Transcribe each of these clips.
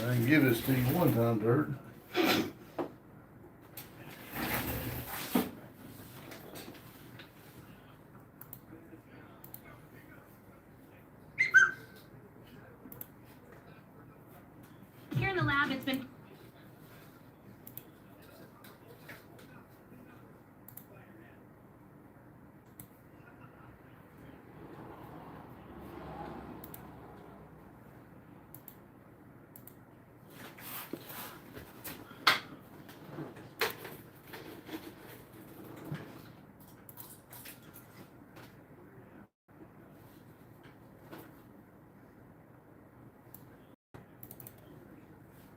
I can give this to you one time, Dirt. Here in the lab, it's been...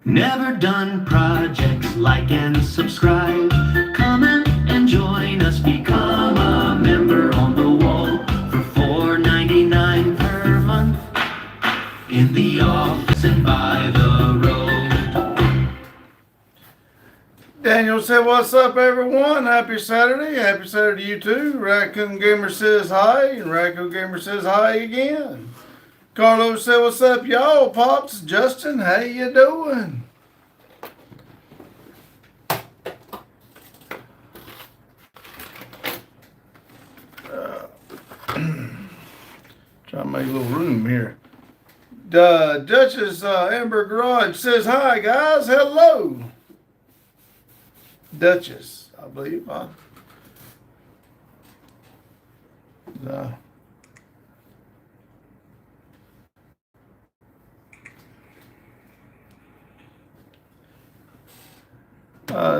Never done projects, like and subscribe. Comment and join us, become a member on the wall for $4.99 per month. In the office and by the road. Daniel said, "What's up, everyone? Happy Saturday. Happy Saturday to you too." Raccoon Gamer says hi, and Raccoon Gamer says hi again. Carlos said, "What's up, y'all? Pops, Justin, how you doing?" Trying to make a little room here. Duchess Amber Garage says, "Hi, guys. Hello." Duchess, I believe, huh?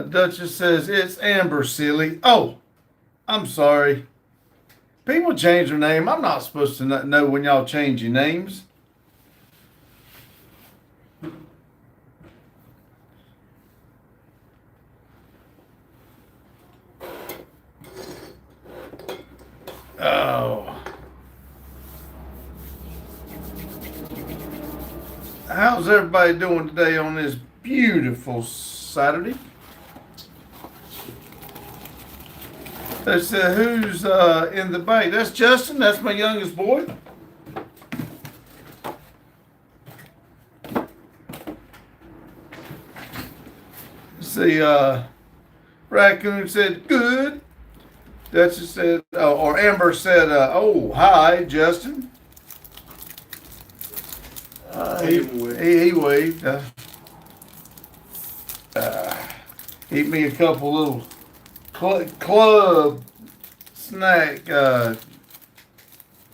Duchess says, "It's Amber, silly." Oh, I'm sorry. People change their name. I'm not supposed to know when y'all change your names. Oh. How's everybody doing today on this beautiful Saturday? They said, "Who's in the bank?" That's Justin. That's my youngest boy. See, Raccoon said, "Good." Duchess said, or Amber said, "Oh, hi, Justin." He waved. Eat me a couple little club snack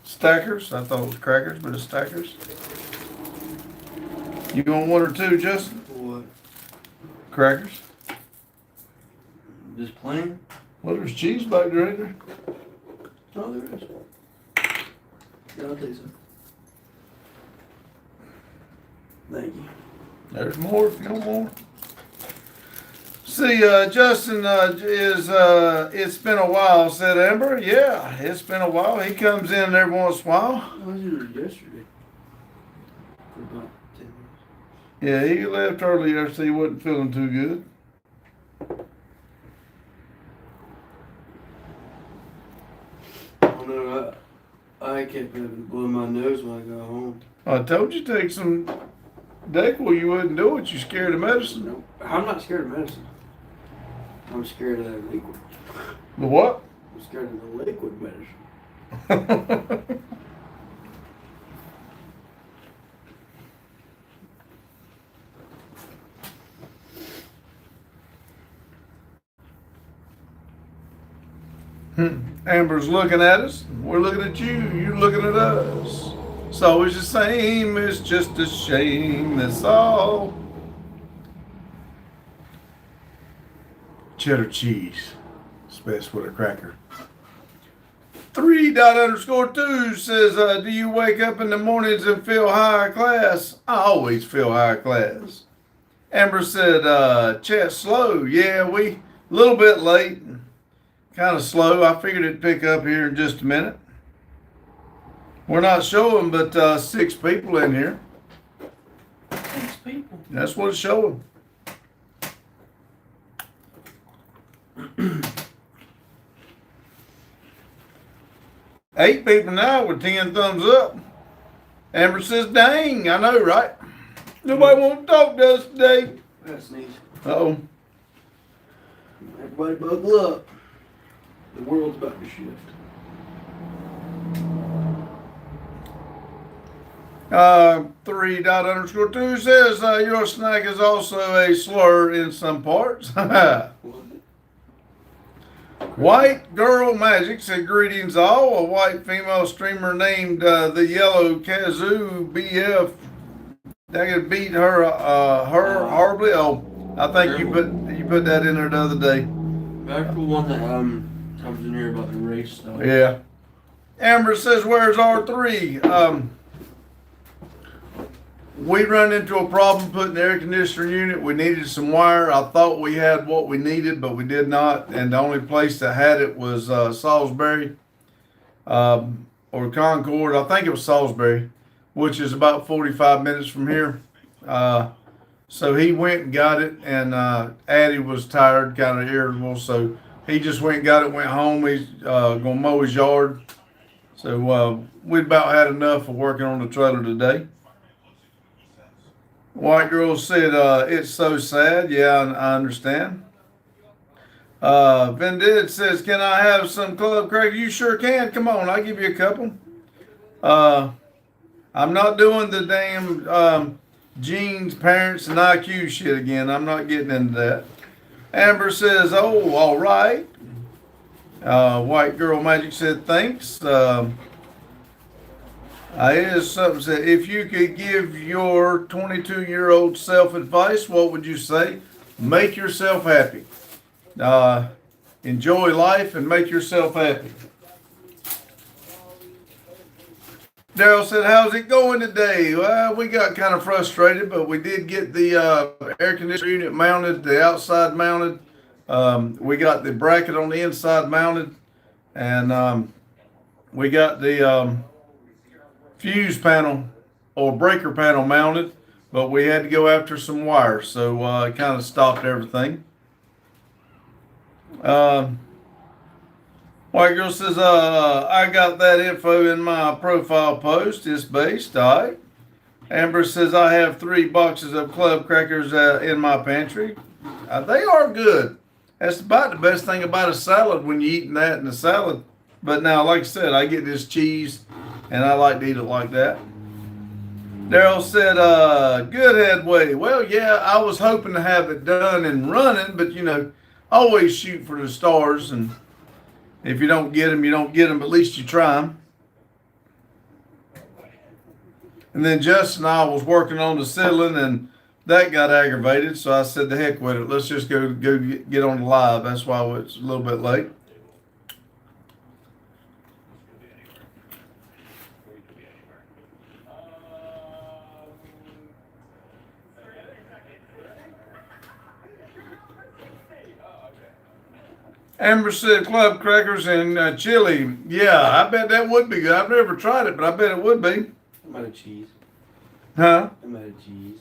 stackers. I thought it was crackers, but it's stackers. You want one or two, Justin? What? Crackers? Just plain? Well, there's cheese back there, ain't there? Oh, there is. Yeah, I'll take some. Thank you. There's more if you want more. See, Justin it's been a while, said Amber. Yeah, it's been a while. He comes in every once in a while. I was here yesterday. For about 10 minutes. Yeah, he left early yesterday. He wasn't feeling too good. Oh no, I kept having to blow my nose when I got home. I told you take some Dayquil. You wouldn't do it. You scared of medicine. No, I'm not scared of medicine. I'm scared of that liquid. The what? I'm scared of the liquid medicine. Amber's looking at us. We're looking at you. You're looking at us. It's always the same. It's just a shame. That's all. Cheddar cheese. It's best with a cracker. 3._2 says, "Do you wake up in the mornings and feel higher class?" I always feel higher class. Amber said, "Chat slow." Yeah, we a little bit late. Kind of slow. I figured it'd pick up here in just a minute. We're not showing but 6 people in here. 6 people. That's what it's showing. Eight people now with 10 thumbs up. Amber says, "Dang, I know, right?" Nobody want to talk to us today. That's neat. Uh-oh. Everybody buckle up. The world's about to shift. 3._2 says your snack is also a slur in some parts. White Girl Magic said, greetings all. A white female streamer named the Yellow Kazoo BF. They could beat her horribly. Oh, I think you put that in there the other day. Back to the one that comes in here about the race stuff. Yeah. Amber says, where's R3? We run into a problem putting the air conditioner unit. We needed some wire. I thought we had what we needed, but we did not. And the only place that had it was Salisbury or Concord. I think it was Salisbury, which is about 45 minutes from here. So he went and got it, and Addie was tired, kind of irritable. So he just went and got it, went home. He's going to mow his yard. So we about had enough of working on the trailer today. White Girl said, it's so sad. Yeah, I understand. Vendid says, can I have some club crackers? You sure can. Come on, I'll give you a couple. I'm not doing the damn genes, parents, and IQ shit again. I'm not getting into that. Amber says, oh, all right. White Girl Magic said, thanks. Here's something said, if you could give your 22-year-old self advice, what would you say? Make yourself happy. Enjoy life and make yourself happy. Daryl said, how's it going today? Well, we got kind of frustrated, but we did get the air conditioner unit mounted, the outside mounted. We got the bracket on the inside mounted, and we got the fuse panel or breaker panel mounted, but we had to go after some wires, so it kind of stopped everything. White Girl says, I got that info in my profile post. It's based. All right. Amber says, I have 3 boxes of club crackers in my pantry. They are good. That's about the best thing about a salad when you're eating that in a salad. But now, like I said, I get this cheese, and I like to eat it like that. Daryl said, good headway. Well, yeah, I was hoping to have it done and running, but, you know, always shoot for the stars, and if you don't get them, you don't get them, but at least you try them. And then Justin and I was working on the ceiling, and that got aggravated, so I said, the heck with it. Let's just go get on the live. That's why it's a little bit late. Amber said club crackers and chili. Yeah, I bet that would be good. I've never tried it, but I bet it would be. I'm out of cheese. Huh? I'm out of cheese.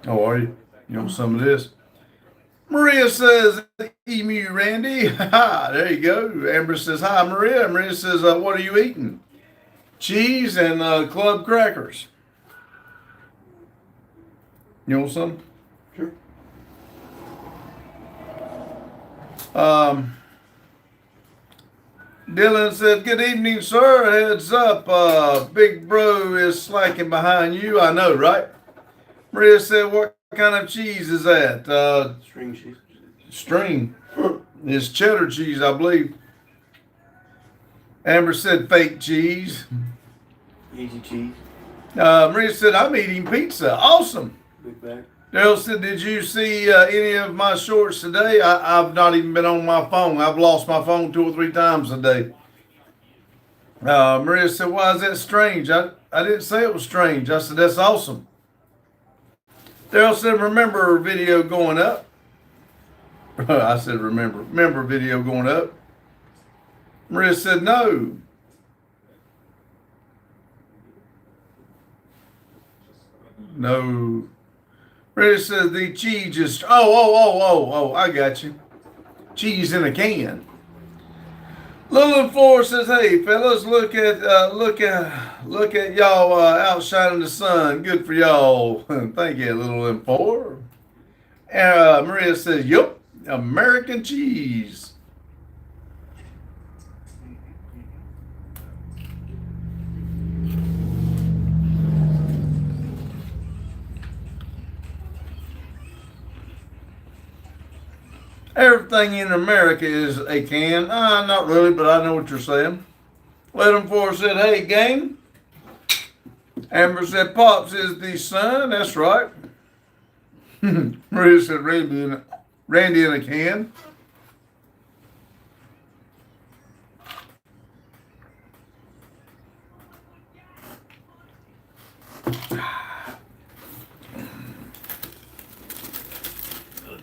Oh, are you? You want some of this? Maria says, Emu Randy. Ha, there you go. Amber says, hi, Maria. Maria says, what are you eating? Cheese and club crackers. You want some? Sure. Dylan said, good evening, sir. Heads up. Big bro is slacking behind you. I know, right? Maria said, what kind of cheese is that? String cheese. String. It's cheddar cheese, I believe. Amber said, fake cheese. Easy cheese. Maria said, I'm eating pizza. Awesome. Big bag. Daryl said, did you see any of my shorts today? I've not even been on my phone. I've lost my phone 2 or 3 times a day. Maria said, why is that strange? I didn't say it was strange. I said, that's awesome. Daryl said, remember video going up? I said, remember video going up? Maria said, no. No. Maria says the cheese is, I got you. Cheese in a can. Lillian Floor says, "Hey fellas, look at y'all outshining the sun. Good for y'all." Thank you, Lillian Floor. Maria says, "Yup, American cheese." Everything in America is a can. Not really, but I know what you're saying. Let him for said, "Hey, gang." Amber said, "Pops is the son." That's right. Maria said, Randy in a can.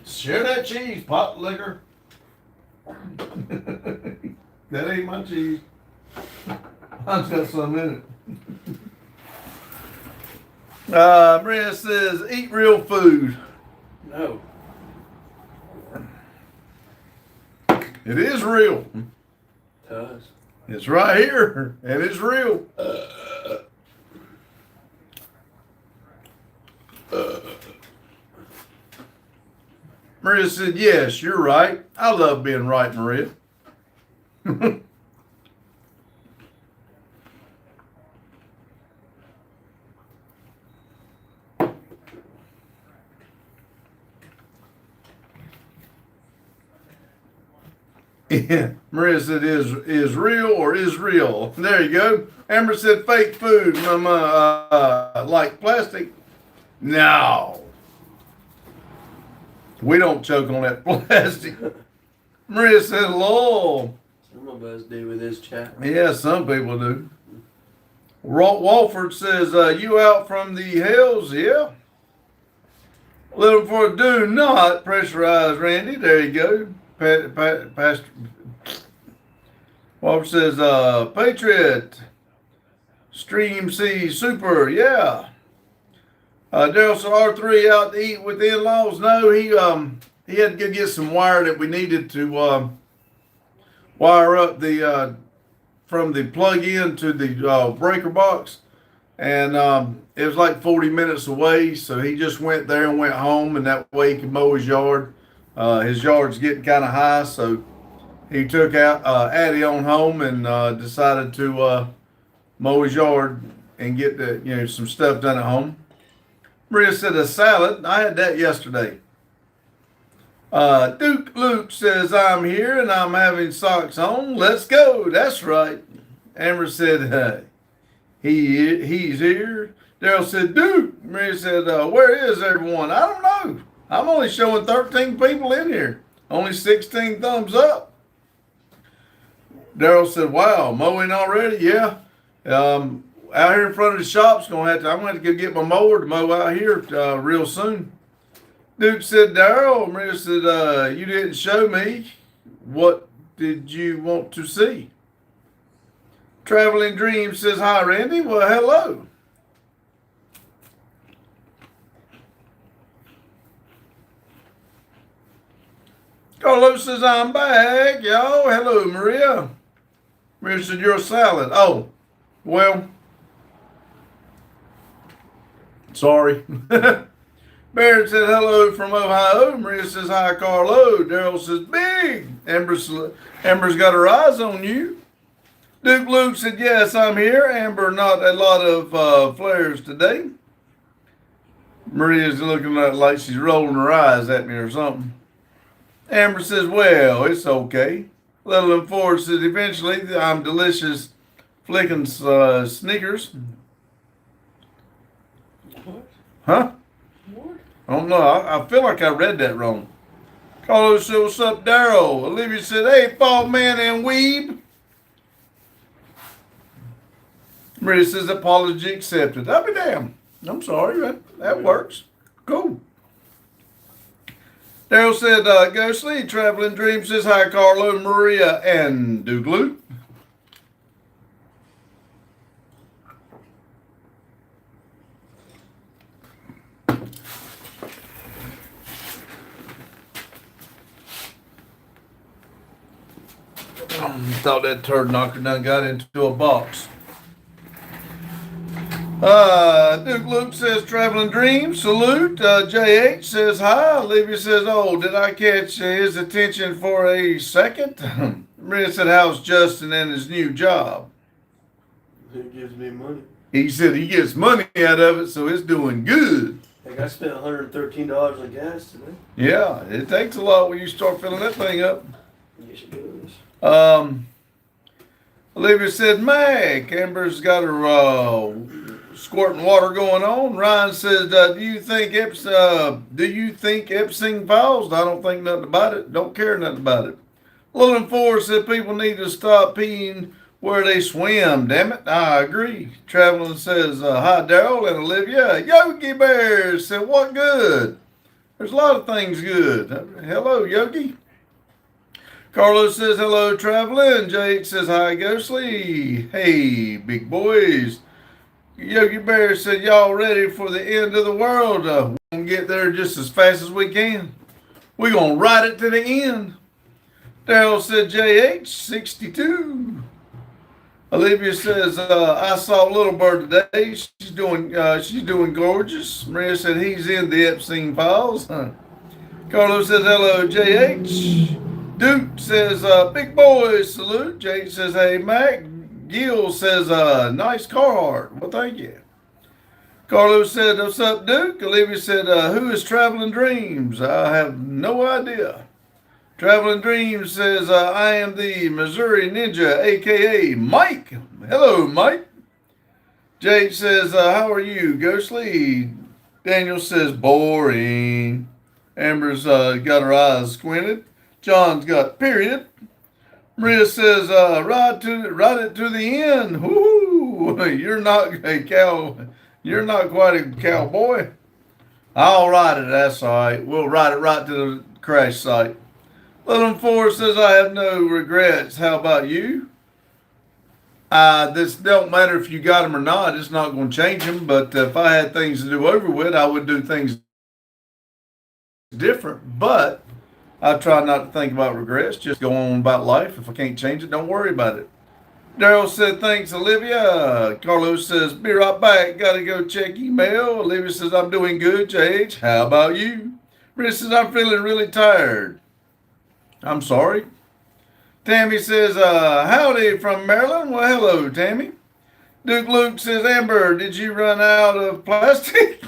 Share that cheese, pot liquor. That ain't my cheese. I've got some in it. Maria says, "Eat real food." No. It is real. Does. It's right here, and it's real. Maria said, "Yes, you're right. I love being right, Maria." Yeah. Maria said, is real or is real. There you go. Amber said, "Fake food, Mama, like plastic." No. We don't choke on that plastic. Maria said, "Lol." Some of us do with this chat. Yeah, some people do. Walford says, "You out from the hills?" Yeah. Little for do not pressurize Randy. There you go. Pastor Walford says, "Patriot Stream C Super." Yeah. Daryl said, "R3 out to eat with the in-laws." No, he had to go get some wire that we needed to wire up the from the plug-in to the breaker box, and it was like 40 minutes away. So he just went there and went home, and that way he could mow his yard. His yard's getting kind of high, so he took out Addie on home and decided to mow his yard and get some stuff done at home. Maria said, "A salad." I had that yesterday. Duke Luke says, "I'm here and I'm having socks on. Let's go." That's right. Amber said, he's here. Daryl said, "Duke." Maria said, "Where is everyone?" I don't know. I'm only showing 13 people in here. Only 16 thumbs up. Daryl said, "Wow, mowing already?" Yeah. Out here in front of the shop's I'm gonna have to go get my mower to mow out here real soon. Duke said, "Daryl." Maria said, "You didn't show me. What did you want to see?" Traveling Dream says, "Hi, Randy." Well, hello. Carlos says, "I'm back, y'all." Hello, Maria. Maria said, "You're a salad." Oh, well, sorry. Barrett said, "Hello from Ohio." Maria says, "Hi, Carlo." Daryl says, "Big." Amber's got her eyes on you. Duke Luke said, "Yes, I'm here." Amber, not a lot of flares today. Maria's looking like she's rolling her eyes at me or something. Amber says, "Well, it's okay." Little Ford says, "Eventually, I'm delicious flicking sneakers." What? Huh? What? I don't know. I feel like I read that wrong. Carlos said, "What's up, Daryl?" Olivia said, "Hey, Fall Man and Weeb." Maria says, "Apology accepted." I'll be damned. I'm sorry. That works. Cool. Daryl said, "Go sleep." Traveling Dream says, "Hi, Carlo, Maria, and Duke Luke." Thought that turd knocker done got into a box. Duke Luke says Traveling Dreams, salute. JH says hi. Olivia says, oh, did I catch his attention for a second? Maria said, how's Justin and his new job? It gives me money. He said he gets money out of it, so it's doing good. Like I spent $113 on gas today. Yeah, it takes a lot when you start filling that thing up. Yes, it does. Olivia said, Mac, Amber's got her squirting water going on. Ryan says, do you think Epstein Falls? I don't think nothing about it. Don't care nothing about it. Lillian Ford said people need to stop peeing where they swim. Damn it, I agree. Traveling says, hi Daryl and Olivia. Yogi Bear said, what good? There's a lot of things good. Hello, Yogi. Carlos says, hello, Traveling. Jake says, hi, Ghostly. Hey, big boys. Yogi Bear said, y'all ready for the end of the world? We're going to get there just as fast as we can. We're going to ride it to the end. Daryl said, JH, 62. Olivia says, I saw Little Bird today. She's doing gorgeous. Maria said, he's in the Epstein Files. Carlos says, hello, JH. Duke says, big boys, salute. Jake says, hey, Mac. Gil says, nice Carhartt. Well, thank you. Carlos said, what's up, Duke? Olivia said, who is Traveling Dreams? I have no idea. Traveling Dreams says, I am the Missouri Ninja, a.k.a. Mike. Hello, Mike. Jade says, how are you, Ghostly? Daniel says, boring. Amber's got her eyes squinted. John's got period. Maria says, ride it to the end. Woo! You're not quite a cowboy. I'll ride it, that's all right. We'll ride it right to the crash site. Little Ford says, I have no regrets. How about you? This don't matter if you got them or not. It's not going to change them. But if I had things to do over with, I would do things different. But I try not to think about regrets. Just go on about life. If I can't change it, don't worry about it. Daryl said, thanks, Olivia. Carlos says, be right back. Got to go check email. Olivia says, I'm doing good, JH. How about you? Rich says, I'm feeling really tired. I'm sorry. Tammy says, howdy from Maryland. Well, hello, Tammy. Duke Luke says, Amber, did you run out of plastic?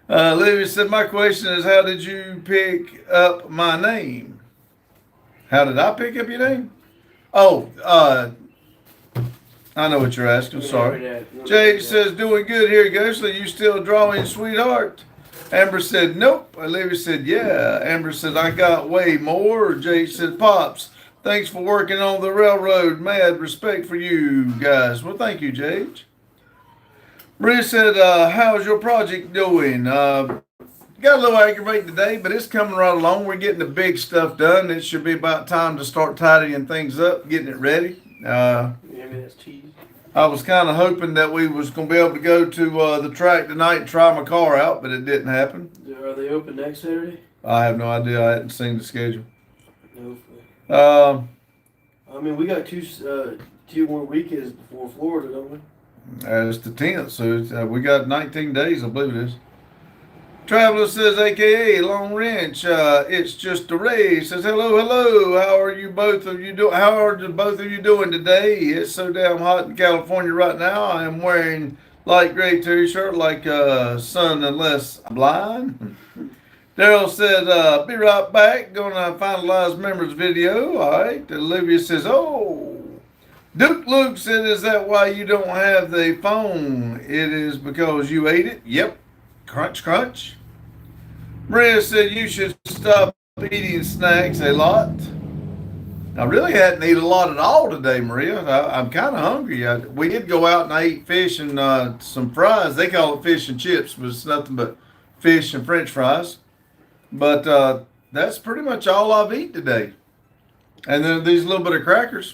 Olivia said, my question is, how did you pick up my name? How did I pick up your name? Oh, I know what you're asking. Sorry. Jade says, doing good here, Ghostly. You still drawing, sweetheart? Amber said, nope. Olivia said, yeah. Amber said, I got way more. Jade said, Pops, thanks for working on the railroad. Mad respect for you guys. Well, thank you, Jade. Maria said, how's your project doing? Got a little aggravated today, but it's coming right along. We're getting the big stuff done. It should be about time to start tidying things up, getting it ready. That's cheese. I was kind of hoping that we was going to be able to go to the track tonight and try my car out, but it didn't happen. Are they open next Saturday? I have no idea. I hadn't seen the schedule. No. I mean, we got two more weekends before Florida, don't we? It's the 10th, so we got 19 days, I believe it is. Traveler says, AKA Long Wrench, it's just a race. Says, hello. How are you both of you doing? How are both of you doing today? It's so damn hot in California right now. I am wearing light gray t-shirt like sun unless I'm blind. Daryl said, be right back. Gonna finalize members video. All right. Olivia says, oh. Duke Luke said, is that why you don't have the phone? It is because you ate it? Yep. Crunch, crunch. Maria said you should stop eating snacks a lot. I really hadn't eaten a lot at all today, Maria. I'm kind of hungry. We did go out and I ate fish and some fries. They call it fish and chips, but it's nothing but fish and French fries. But that's pretty much all I've eaten today. And then these little bit of crackers.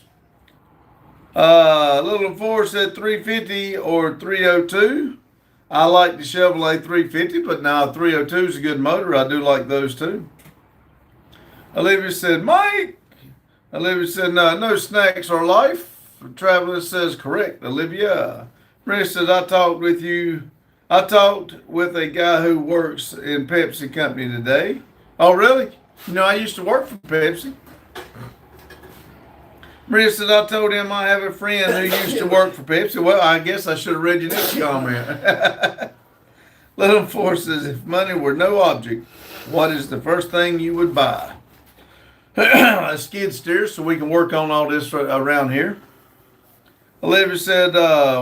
Little Four said 350 or 302. I like the Chevrolet 350, but now 302 is a good motor. I do like those too. Olivia said, Mike, Olivia said, no snacks are life. Traveler says, correct, Olivia. Maria says, I talked with a guy who works in Pepsi Company today. Oh, really? You know, I used to work for Pepsi. Maria said, I told him I have a friend who used to work for Pepsi. Well, I guess I should have read your next comment. Little Four says, if money were no object, what is the first thing you would buy? A skid steer so we can work on all this around here. Olivia said,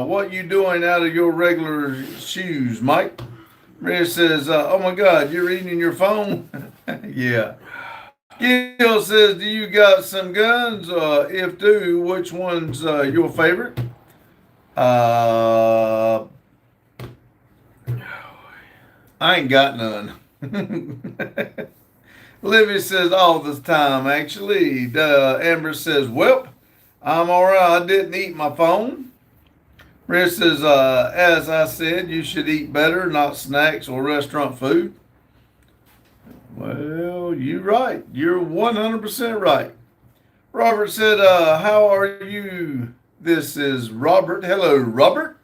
what you doing out of your regular shoes, Mike? Maria says, oh my God, you're reading your phone? Yeah. Gil says, do you got some guns? If do, which one's your favorite? I ain't got none. Olivia says, all the time, actually. Amber says, well, I'm all right. I didn't eat my phone. Maria says, as I said, you should eat better, not snacks or restaurant food. Well, you're right. You're 100% right. Robert said, how are you? This is Robert. Hello, Robert.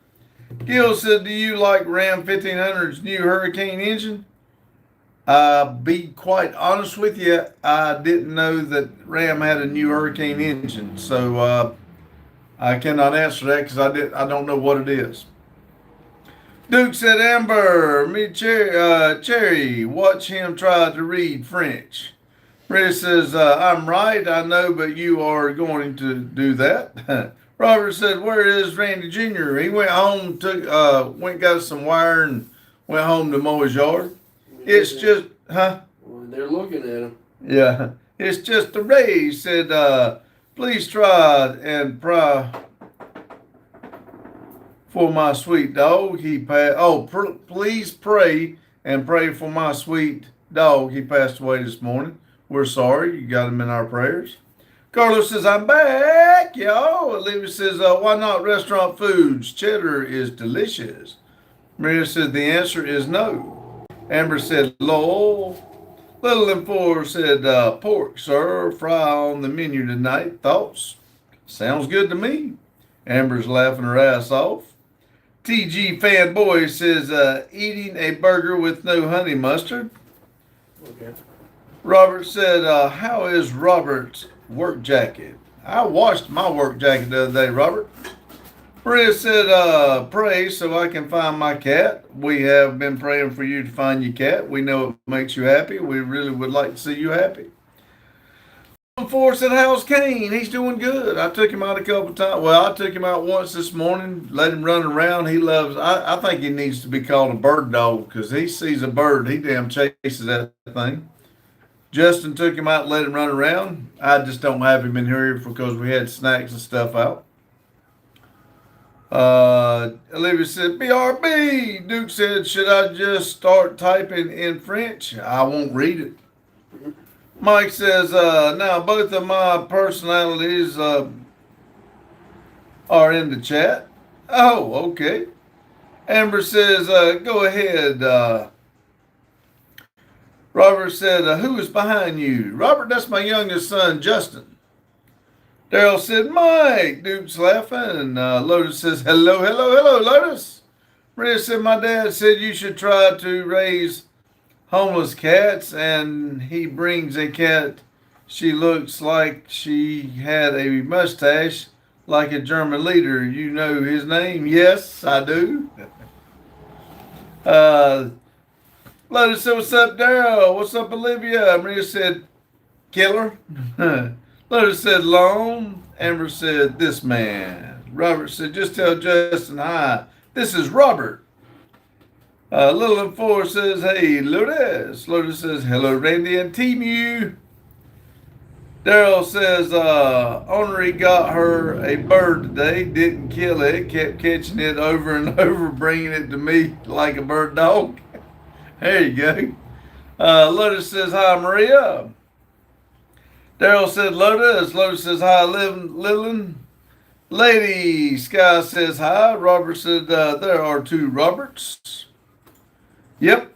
Gil said, do you like Ram 1500's new Hurricane engine? Be quite honest with you, I didn't know that Ram had a new Hurricane engine, so I cannot answer that because I don't know what it is. Duke said, Amber, meet Cherry, watch him try to read French. Maria says, I'm right, I know, but you are going to do that. Robert said, where is Randy Jr.? He went home, got some wire and went home to mow his yard. It's just, huh? Well, they're looking at him. Yeah. It's just a raise. Said, please try and pray for my sweet dog. Please pray and pray for my sweet dog. He passed away this morning. We're sorry. You got him in our prayers. Carlos says, I'm back, y'all. Olivia says, why not restaurant foods? Cheddar is delicious. Maria said, the answer is no. Amber said, lol. Little and Four said, pork, sir, fry on the menu tonight. Thoughts? Sounds good to me. Amber's laughing her ass off. TG Fanboy says, eating a burger with no honey mustard. Okay. Robert said, how is Robert's work jacket? I washed my work jacket the other day, Robert. Maria said, pray so I can find my cat. We have been praying for you to find your cat. We know it makes you happy. We really would like to see you happy. Four said, how's Kane? He's doing good. I took him out a couple times. Well, I took him out once this morning, let him run around. He loves, I think he needs to be called a bird dog because he sees a bird, he damn chases that thing. Justin took him out, let him run around. I just don't have him in here because we had snacks and stuff out. Olivia said, BRB. Duke said, should I just start typing in French? I won't read it. Mike says, now both of my personalities are in the chat. Oh, okay. Amber says, go ahead. Robert said, who is behind you? Robert, that's my youngest son, Justin. Daryl said, Mike. Duke's laughing. Lotus says, hello, Lotus. Maria said, my dad said you should try to raise homeless cats, and he brings a cat. She looks like she had a mustache like a German leader. You know his name? Yes, I do. Lotus said, what's up, Daryl? What's up, Olivia? Maria said, killer. Lotus said, long. Amber said, this man. Robert said, just tell Justin hi. This is Robert. Little and Four says, hey, Lotus. Lotus says, hello, Randy and Team U. Daryl says, Ornery got her a bird today, didn't kill it, kept catching it over and over, bringing it to me like a bird dog. There you go. Lotus says, hi, Maria. Daryl said, Lotus. Lotus says, hi, Lillian. Lady Sky says, hi. Robert said, there are two Roberts. Yep.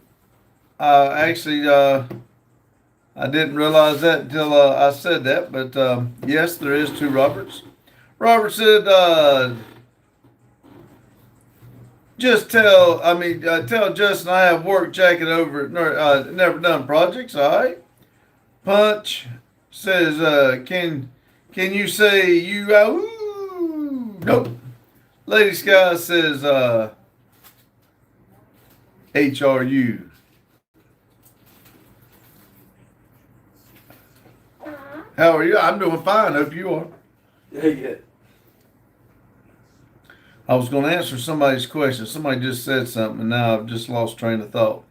Actually, I didn't realize that until I said that, but yes, there is two Roberts. Robert said, tell Justin I have work jacket over at Never Done Projects, all right? Punch says, can you say you, ooh? Nope. Lady Sky says, HRU. How are you? I'm doing fine. Hope you are. Yeah. I was going to answer somebody's question. Somebody just said something, and now I've just lost train of thought.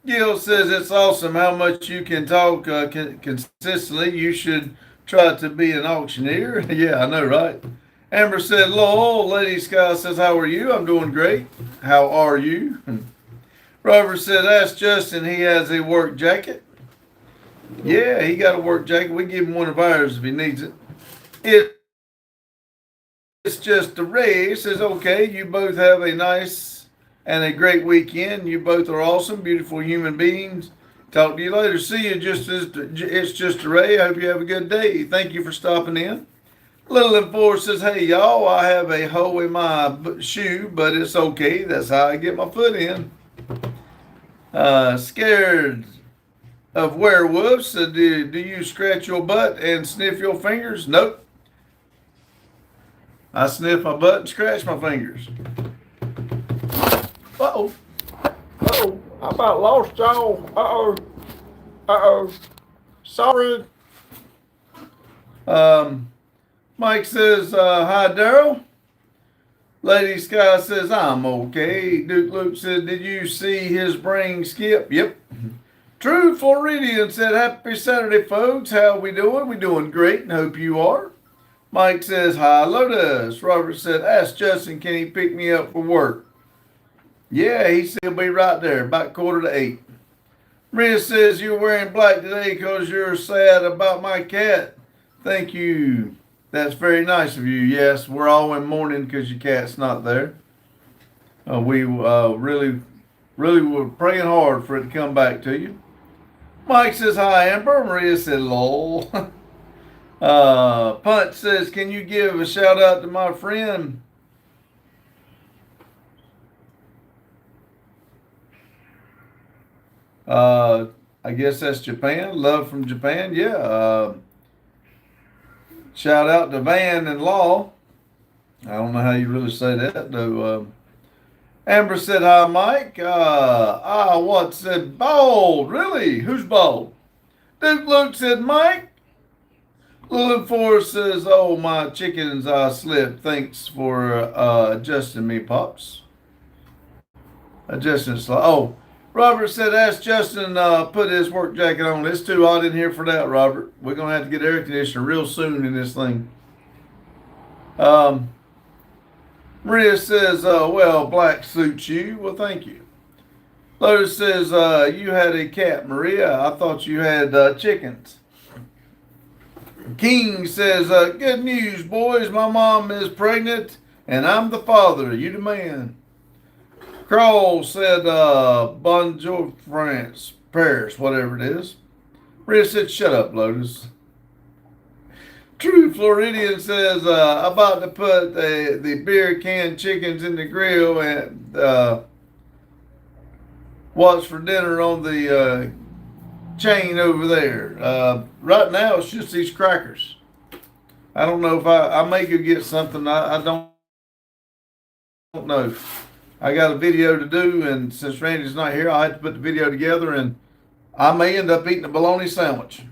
Gil says it's awesome how much you can talk consistently. You should try to be an auctioneer. Yeah, I know, right? Amber said, "Lol." Lady Sky says, "How are you?" I'm doing great. How are you? Robert said, "Ask Justin. He has a work jacket." Yeah, he got a work jacket. We give him one of ours if he needs it. It's just a Ray. Says, "Okay, you both have a nice and a great weekend. You both are awesome, beautiful human beings. Talk to you later. See you. It's just a Ray. I hope you have a good day. Thank you for stopping in." Little and Four says, "Hey y'all, I have a hole in my shoe, but it's okay. That's how I get my foot in." Scared of werewolves. So do you scratch your butt and sniff your fingers? Nope. I sniff my butt and scratch my fingers. Uh-oh. Uh-oh. I about lost y'all. Uh-oh. Uh-oh. Sorry. Mike says, "Hi, Daryl." Lady Sky says, "I'm okay." Duke Luke said, "Did you see his brain skip?" Yep. True Floridian said, "Happy Saturday, folks. How we doing?" We doing great and hope you are. Mike says, "Hi, Lotus." Robert said, "Ask Justin, can he pick me up for work?" Yeah, he said he'll be right there, about 7:45. Maria says, "You're wearing black today because you're sad about my cat." Thank you. That's very nice of you. Yes, we're all in mourning because your cat's not there. We really were praying hard for it to come back to you. Mike says, "Hi, Amber." Maria said, "Lol." Punch says, "Can you give a shout out to my friend?" I guess that's Japan. Love from Japan. Yeah. Shout out to Van and Law. I don't know how you really say that though. Amber said, "Hi, Mike." What said bald? Really? Who's bald? Duke Luke said, "Mike." Lilith Forrest says, "Oh, my chickens, I slipped. Thanks for adjusting me, Pops." Adjusting slide. Oh, Robert said, "Ask Justin put his work jacket on." It's too hot in here for that, Robert. We're going to have to get air conditioner real soon in this thing. Maria says, "Well, black suits you." Well, thank you. Lotus says, "You had a cat, Maria. I thought you had chickens." King says, "Good news, boys. My mom is pregnant, and I'm the father. You the man." Crawl said, "Bonjour, France, Paris, whatever it is." Maria said, "Shut up, Lotus." True Floridian says, "About to put the beer can chickens in the grill and what's for dinner on the chain over there." Right now, it's just these crackers. I don't know if I may go get something. I don't know. I got a video to do, and since Randy's not here, I have to put the video together, and I may end up eating a bologna sandwich.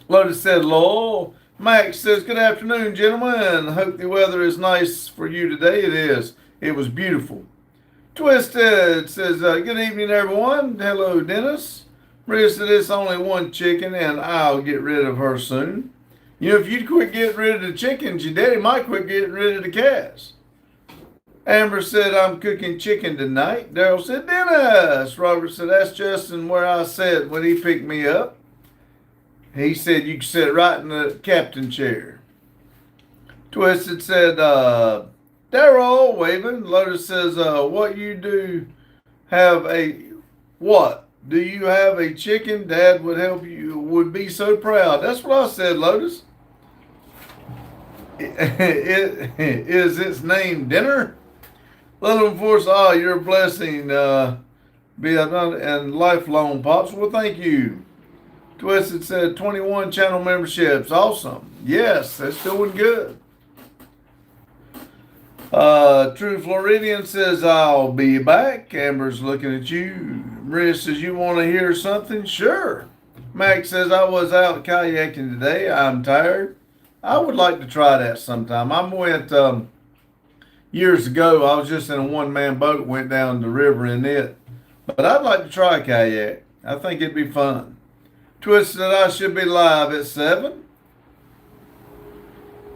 Lotus said, "Lol." Max says, "Good afternoon, gentlemen. Hope the weather is nice for you today." It is. It was beautiful. Twisted says, "Good evening, everyone." Hello, Dennis. Maria said, "It's only one chicken, and I'll get rid of her soon." You know, if you'd quit getting rid of the chickens, your daddy might quit getting rid of the cats. Amber said, "I'm cooking chicken tonight." Daryl said, "Dennis." Robert said, "Ask Justin where I sat when he picked me up." He said, "You can sit right in the captain chair." Twisted said, Daryl, waving. Lotus says, "What you do have a, what? Do you have a chicken? Dad would help you, would be so proud. That's what I said, Lotus. Is its name Dinner? Little Force, your blessing, be and lifelong, Pops. Well, thank you. Twisted said 21 channel memberships. Awesome. Yes, that's doing good. True Floridian says, I'll be back. Amber's looking at you. Maria says, you want to hear something? Sure. Max says, I was out kayaking today. I'm tired. I would like to try that sometime. I went years ago. I was just in a one-man boat, went down the river in it. But I'd like to try a kayak. I think it'd be fun. Twist said I should be live at 7.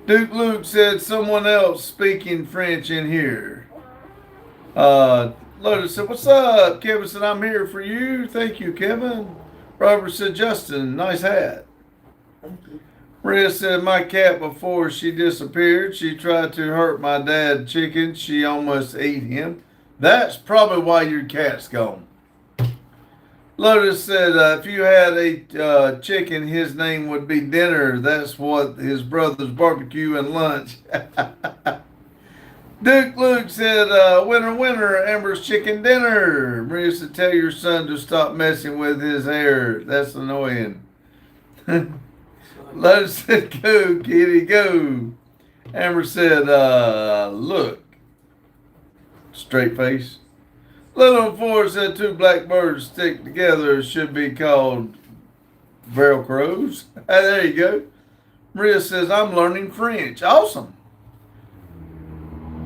Duke Luke said someone else speaking French in here. Lotus said, what's up? Kevin said, I'm here for you. Thank you, Kevin. Robert said, Justin, nice hat. Maria said, my cat, before she disappeared, she tried to hurt my dad chicken. She almost ate him. That's probably why your cat's gone. Lotus said, if you had a chicken, his name would be Dinner. That's what his brother's barbecue and lunch. Duke Luke said, winner, winner, Amber's chicken dinner. Maria said, tell your son to stop messing with his hair. That's annoying. Lotus said, go, kitty, go. Amber said, look. Straight face. Little Four said, two black birds stick together should be called barrel crows. Hey, there you go. Maria says, I'm learning French. Awesome.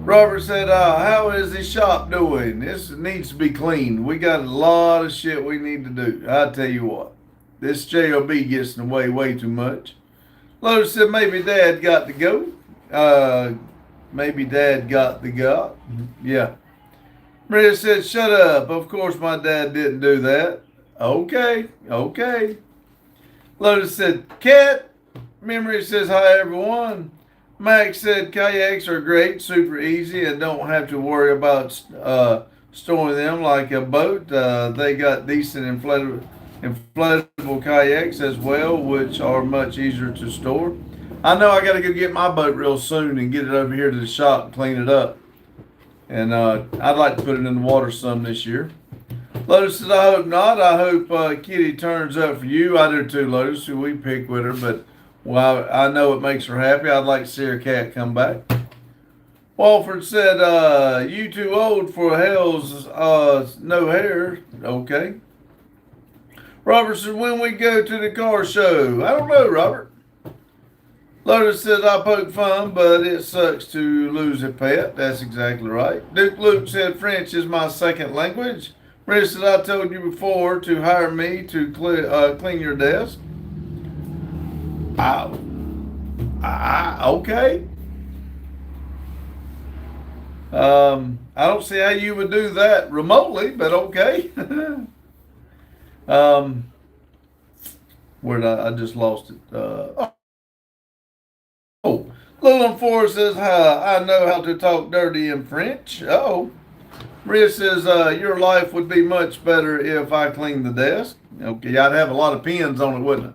Robert said, how is the shop doing? This needs to be cleaned. We got a lot of shit we need to do. I tell you what, this JOB gets in the way too much. Lotus said, maybe Dad got to go. Maybe Dad got the go. Yeah. Maria said, shut up. Of course my dad didn't do that. Okay. Lotus said, cat. Memory says, hi everyone. Max said, kayaks are great, super easy, and don't have to worry about storing them like a boat. They got decent inflatable kayaks as well, which are much easier to store. I know I got to go get my boat real soon and get it over here to the shop and clean it up. And I'd like to put it in the water some this year. Lotus says, I hope not. I hope Kitty turns up for you. I do too, Lotus. We pick with her, but well, I know it makes her happy. I'd like to see her cat come back. Walford said, you too old for hell's no hair. Okay. Robert said, when we go to the car show? I don't know, Robert. Lotus says, I poke fun, but it sucks to lose a pet. That's exactly right. Duke Luke said, French is my second language. Maria said, I told you before to hire me to clean your desk. Okay. I don't see how you would do that remotely, but okay. Where did I just lost it. Little Four says, I know how to talk dirty in French. Maria says, your life would be much better if I cleaned the desk. Okay, I'd have a lot of pins on it, wouldn't it?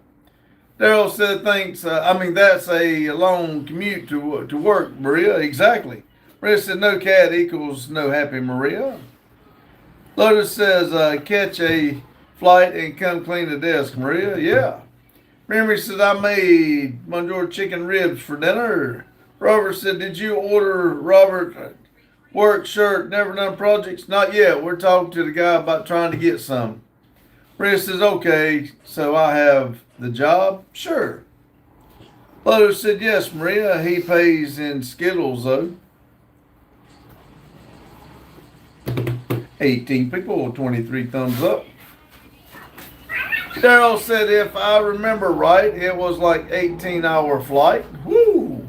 Daryl said, thanks. That's a long commute to work, Maria. Exactly. Maria said, no cat equals no happy Maria. Lotus says, catch a flight and come clean the desk, Maria. Yeah. Mary said, I made Bonjour chicken ribs for dinner. Robert said, did you order Robert work shirt, never done projects? Not yet. We're talking to the guy about trying to get some. Maria says, okay, so I have the job? Sure. Lotus said, yes, Maria. He pays in Skittles, though. 18 people, 23 thumbs up. Daryl said, if I remember right, it was like 18-hour flight. Woo!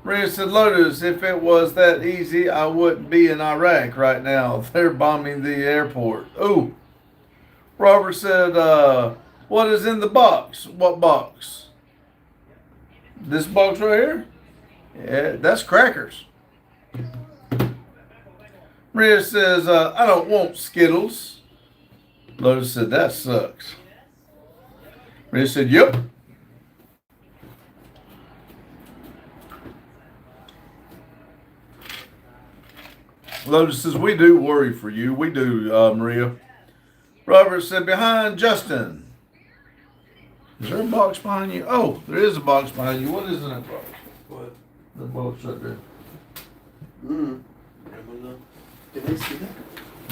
Maria said, Lotus, if it was that easy, I wouldn't be in Iraq right now. They're bombing the airport. Ooh. Robert said, what is in the box? What box? This box right here? Yeah, that's crackers. Maria says, I don't want Skittles. Lotus said, that sucks. Maria said, yep. Lotus says, we do worry for you. We do, Maria. Robert said, behind Justin. Is there a box behind you? Oh, there is a box behind you. What is in that box? What? The box right there. Can they see that?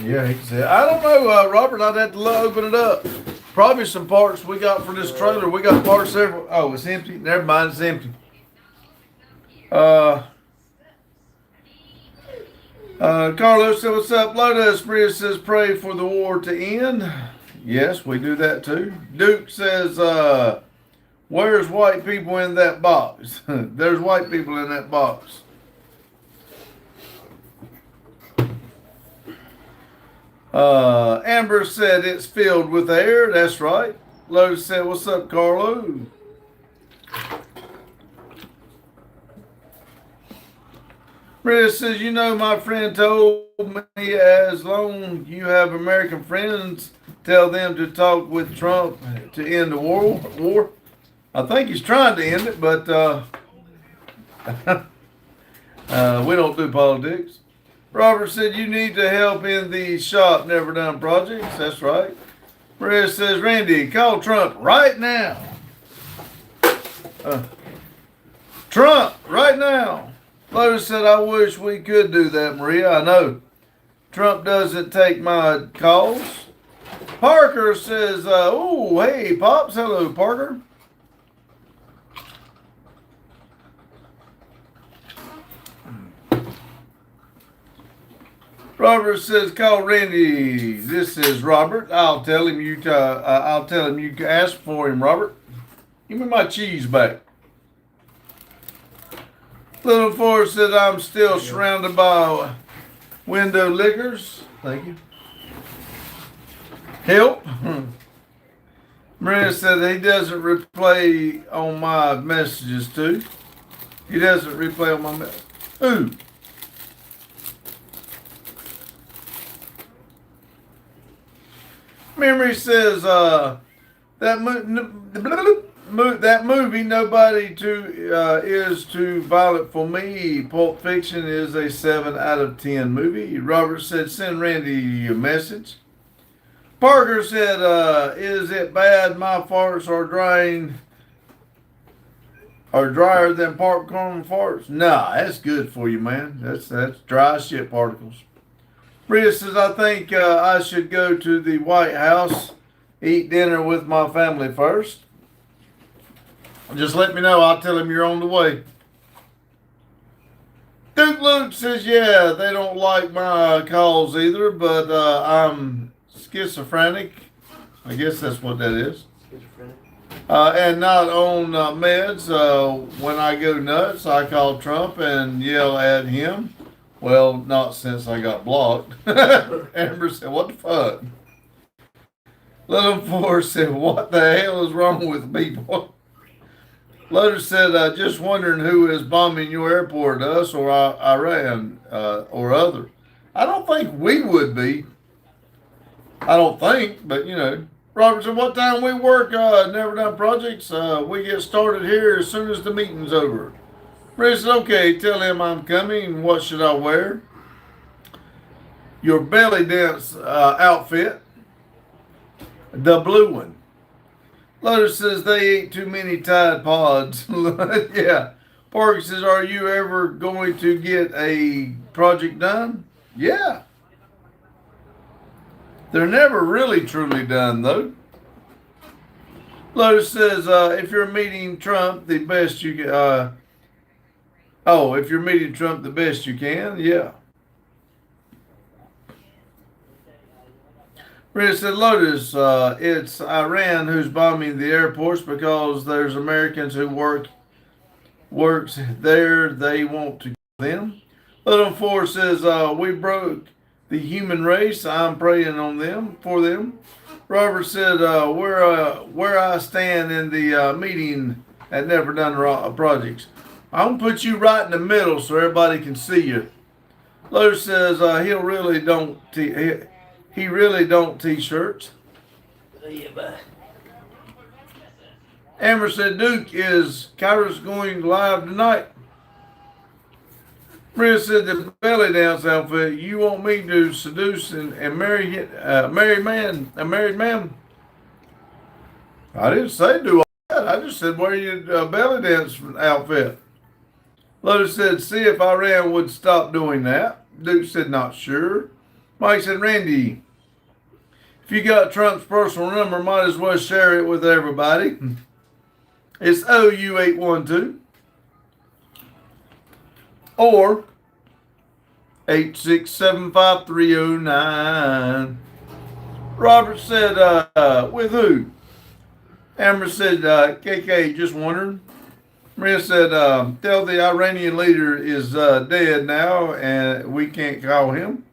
Yeah, he can say, I don't know, Robert. I'd have to open it up. Probably some parts we got for this trailer. We got parts there. Oh, it's empty. Never mind, it's empty. Carlos said, what's up, Lotus? Maria says, pray for the war to end. Yes, we do that too. Duke says, where's white people in that box? There's white people in that box. Amber said, it's filled with air. That's right. Lotus said, what's up, Carlo? Maria says, you know, my friend told me as long you have American friends, tell them to talk with Trump to end the war. I think he's trying to end it, but we don't do politics. Robert said, you need to help in the Shop Never Done projects. That's right. Maria says, Randy, call Trump right now. Trump, right now. Lotus said, I wish we could do that, Maria. I know. Trump doesn't take my calls. Parker says, oh, hey, Pops. Hello, Parker. Robert says, call Randy. This is Robert. I'll tell him you ask for him, Robert. Give me my cheese back. Little Forrest said, I'm still surrounded by window lickers. Thank you. Help. Maria said he doesn't replay on my messages too. He doesn't replay on my messages. Ooh. Memory says that movie nobody is too violent for me. Pulp Fiction is a 7 out of 10 movie. Robert said send Randy a message. Parker said is it bad my farts are drier than popcorn farts? Nah, that's good for you, man. That's dry shit particles. Rita says, I think I should go to the White House, eat dinner with my family first. Just let me know. I'll tell him you're on the way. Duke Luke says, yeah, they don't like my calls either, but I'm schizophrenic. I guess that's what that is. Schizophrenic. And not on meds. When I go nuts, I call Trump and yell at him. Well, not since I got blocked. Amber said, what the fuck? Little Forrest said, what the hell is wrong with people? Lotus said, just wondering who is bombing your airport, us or Iran or other. I don't think we would be. I don't think, but you know. Robert said, what time we work, Never Done Projects? We get started here as soon as the meeting's over. Ray said, okay, tell him I'm coming. What should I wear? Your belly dance outfit. The blue one. Lotus says they ate too many Tide Pods. Yeah. Parker says, are you ever going to get a project done? Yeah. They're never really truly done, though. Lotus says, if you're meeting Trump, the best you can... if you're meeting Trump the best you can, yeah. Rita said, Lotus, it's Iran who's bombing the airports because there's Americans who works there. They want to kill them. Little Four says, we broke the human race. I'm praying on them for them. Robert said, where I stand in the meeting at Never Done Projects. I'm gonna put you right in the middle so everybody can see you. Lotus says he really don't t-shirts. Yeah, bye. Amber said, Duke, is Kyrus going live tonight? Maria said, the belly dance outfit, you want me to seduce and marry a married man? I didn't say do all that. I just said wear your belly dance outfit. Lotus said, see if Iran would stop doing that. Duke said, not sure. Mike said, Randy, if you got Trump's personal number, might as well share it with everybody. It's OU812 or 8675309. Robert said, with who? Amber said, KK, just wondering. Maria said, tell the Iranian leader is dead now and we can't call him.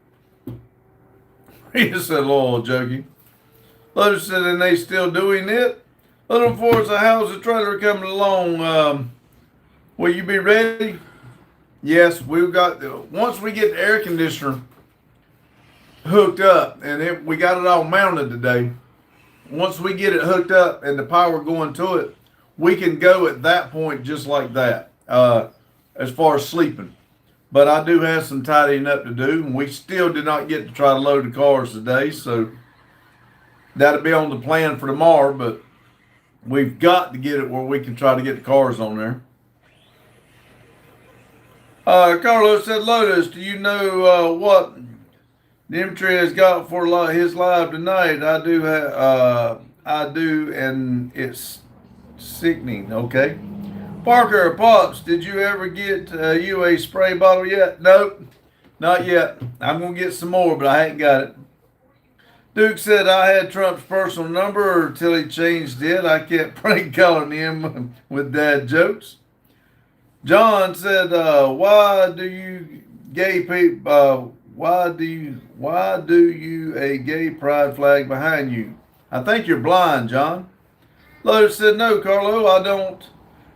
Maria said, lol, joking. Lotus said, and they still doing it? Little Forza, how's the trailer coming along? Will you be ready? Yes, we've got, once we get the air conditioner hooked up, and we got it all mounted today. Once we get it hooked up and the power going to it, we can go at that point just like that, as far as sleeping. But I do have some tidying up to do, and we still did not get to try to load the cars today, so that'll be on the plan for tomorrow, but we've got to get it where we can try to get the cars on there. Carlos said, Lotus, do you know what Dimitri has got for his live tonight? I do, and it's sickening. Okay. Parker, Pops, did you ever get you a spray bottle yet? Nope, not yet. I'm going to get some more, but I ain't got it. Duke said, I had Trump's personal number until he changed it. I kept prank calling him with dad jokes. John said, why do you gay people, why do you a gay pride flag behind you? I think you're blind, John. Lotus said, no, Carlo,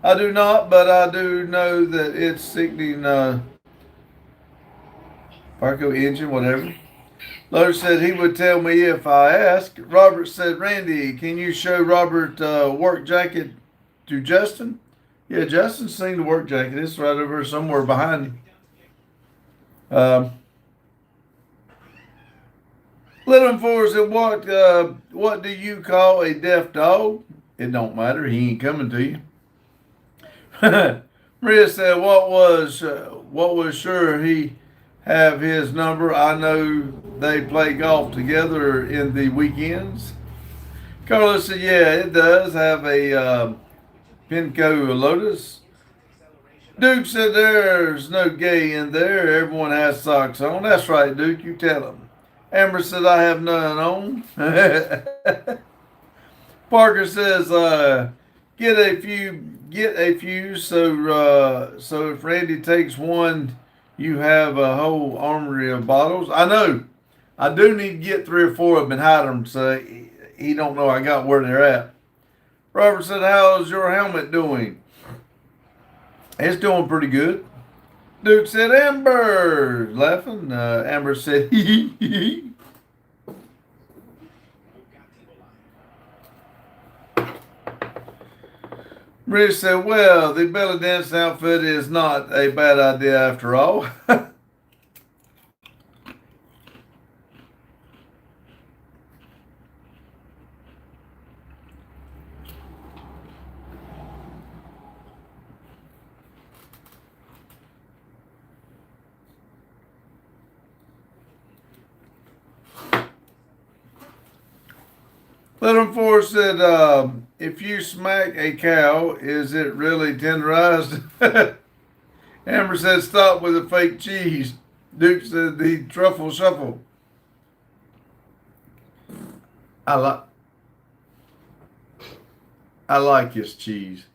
I do not, but I do know that it's sickening, Parco engine, whatever. Lotus said he would tell me if I asked. Robert said, Randy, can you show Robert work jacket to Justin? Yeah, Justin's seen the work jacket. It's right over somewhere behind him. Little Four said, what do you call a deaf dog? It don't matter. He ain't coming to you. Maria said, what was sure he have his number? I know they play golf together in the weekends. Carlos said, yeah, it does have a Pinco Lotus. Duke said, there's no gay in there. Everyone has socks on. That's right, Duke. You tell him. Amber said, I have none on. Parker says, get a few. So if Randy takes one, you have a whole armory of bottles. I know. I do need to get 3 or 4 of them and hide them so he don't know I got where they're at. Robert said, how's your helmet doing? It's doing pretty good. Duke said, Amber, laughing. Amber said, hee hee hee. Rich said, well, the belly dance outfit is not a bad idea after all. Little Four said, if you smack a cow, is it really tenderized? Amber said, stop with the fake cheese. Duke said, the truffle shuffle. I like his cheese.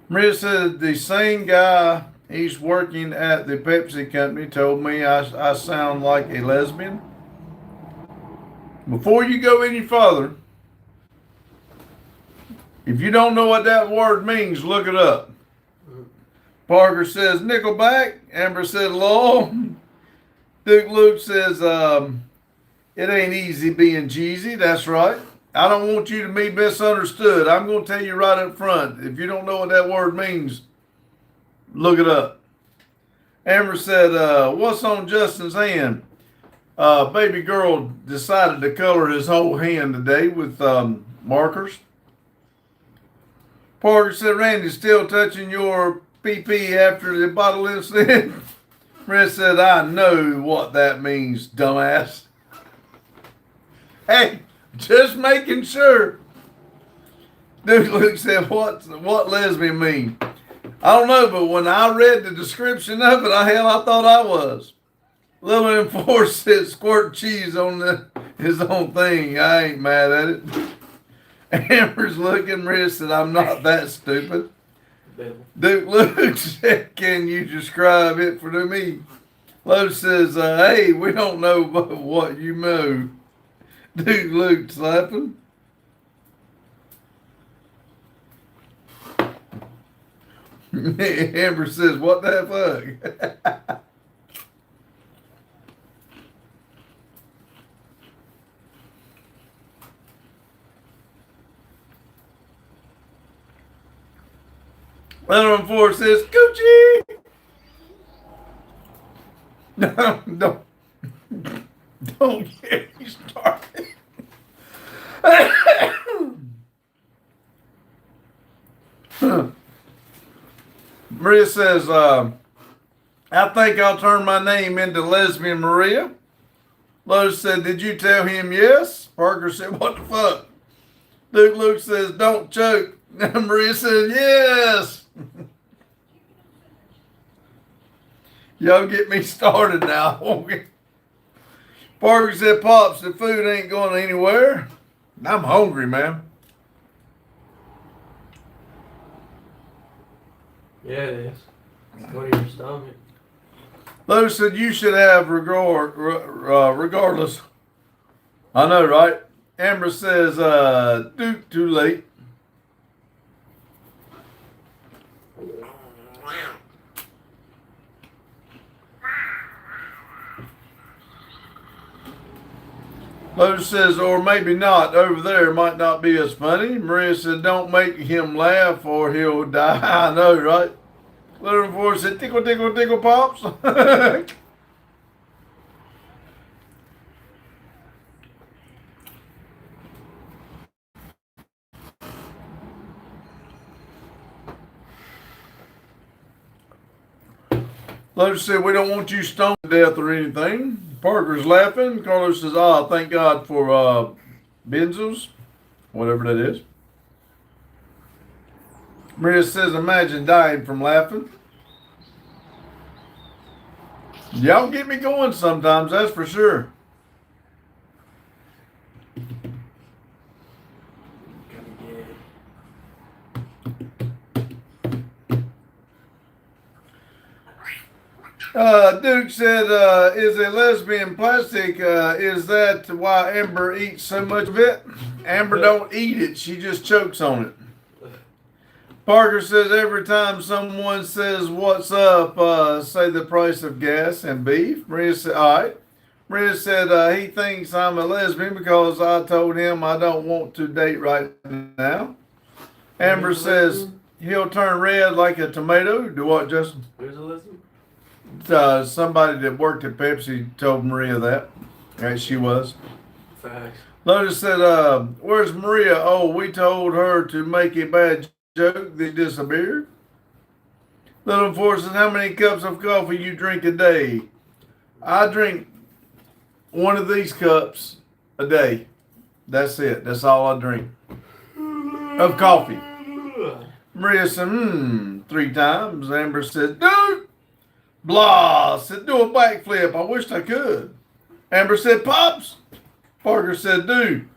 Maria said, the same guy he's working at the Pepsi company, told me I sound like a lesbian. Before you go any further, if you don't know what that word means, look it up. Parker says Nickelback. Amber said Law. Duke Luke says it ain't easy being Jeezy. That's right. I don't want you to be misunderstood. I'm going to tell you right up front. If you don't know what that word means, look it up. Amber said, what's on Justin's hand? Baby girl decided to color his whole hand today with markers. Parker said, Randy's still touching your PP after the bottle incident. Maria said, I know what that means, dumbass. Hey, just making sure. Dude Luke said, what lesbian mean? I don't know, but when I read the description of it, I thought I was. Lillian Force said squirt cheese on his own thing. I ain't mad at it. Amber's looking, Maria said, I'm not that stupid. Duke Luke said, can you describe it for me? Lowe says, hey, we don't know what you know. Duke Luke slapping. Amber says, what the fuck? Leonard Ford says, Gucci! No, don't get me started. Maria says, I think I'll turn my name into Lesbian Maria. Lowe's said, did you tell him yes? Parker said, what the fuck? Duke Luke says, don't choke. Maria says, yes. Y'all get me started now. Okay. Parker said, Pops, the food ain't going anywhere. I'm hungry, man. Yeah, it is. Go to your stomach. Lowe's said, you should have regardless. I know, right? Amber says, Duke, too late. Lowe's says, or maybe not. Over there might not be as funny. Maria said, don't make him laugh or he'll die. I know, right? Little Ford said, tickle, tickle, tickle, Pops. Lowe's said, we don't want you stoned to death or anything. Parker's laughing. Carlos says, thank God for benzos, whatever that is. Maria says, imagine dying from laughing. Y'all get me going sometimes, that's for sure. Duke said, is a lesbian plastic? Is that why Amber eats so much of it? Amber don't eat it. She just chokes on it. Parker says, every time someone says, what's up, say the price of gas and beef. Maria said, all right. Maria said, he thinks I'm a lesbian because I told him I don't want to date right now. Amber says, he'll turn red like a tomato. Do what, Justin? Who's a lesbian? Somebody that worked at Pepsi told Maria that. Right, she was. Facts. Lotus said, where's Maria? Oh, we told her to make a bad joke that disappeared. Little Four says, how many cups of coffee you drink a day? I drink one of these cups a day. That's it. That's all I drink. Of coffee. Maria said, 3 times. Amber said, dude. Blah said, do a backflip. I wished I could. Amber said, Pops. Parker said, dude.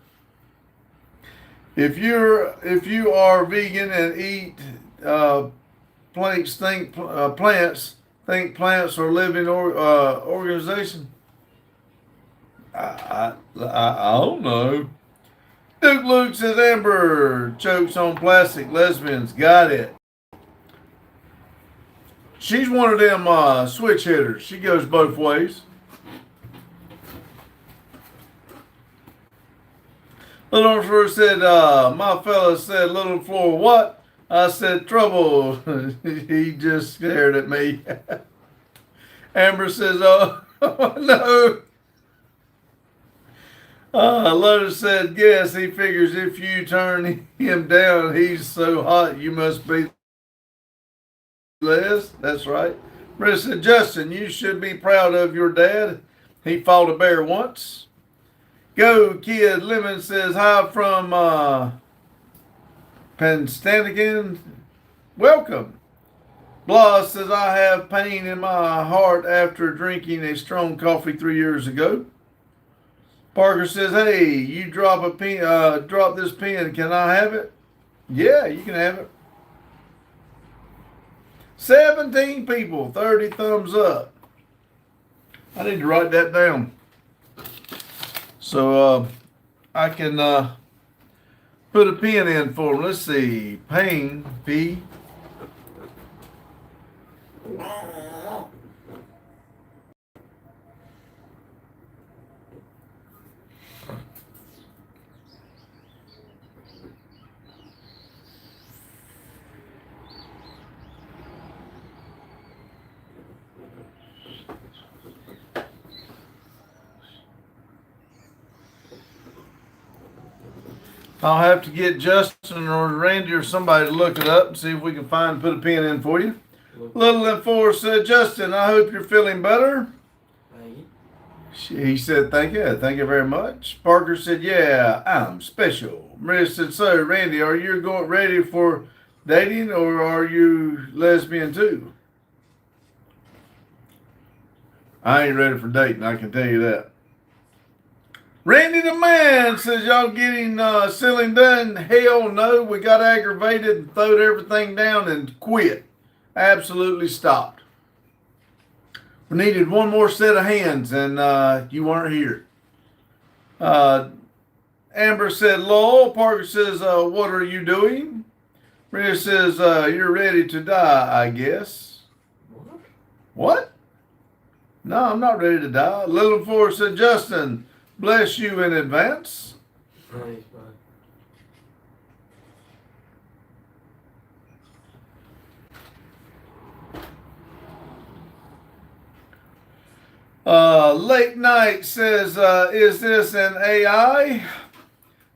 If you are vegan and eat plants think plants are living organization? I don't know. Duke Luke says Amber chokes on plastic lesbians. Got it. She's one of them switch hitters. She goes both ways. Little Floor said, my fella said, Little Floor, what? I said, trouble. He just stared at me. Amber says, oh, no. Lotus said, yes, he figures if you turn him down, he's so hot, you must be Les. That's right. Marissa said, Justin, you should be proud of your dad. He fought a bear once. Go Kid Lemon says, hi from Penstanigan. Welcome. Blas says, I have pain in my heart after drinking a strong coffee 3 years ago. Parker says, hey, you drop a pen, drop this pen. Can I have it? Yeah, you can have it. 17 people, 30 thumbs up. I need to write that down so I can put a pin in for them. Let's see. Pain, P. I'll have to get Justin or Randy or somebody to look it up and see if we can find and put a pin in for you. Little and Four said, Justin, I hope you're feeling better. He said, thank you. Thank you very much. Parker said, yeah, I'm special. Maria said, so Randy, are you ready for dating or are you lesbian too? I ain't ready for dating, I can tell you that. Randy the Man says, y'all getting ceiling done? Hell no, we got aggravated and throwed everything down and quit. Absolutely stopped. We needed one more set of hands and you weren't here. Amber said, lol. Parker says, what are you doing? Maria says, you're ready to die, I guess. What? No, I'm not ready to die. Little Four said, Justin, bless you in advance. Nice, Late Night says, is this an AI?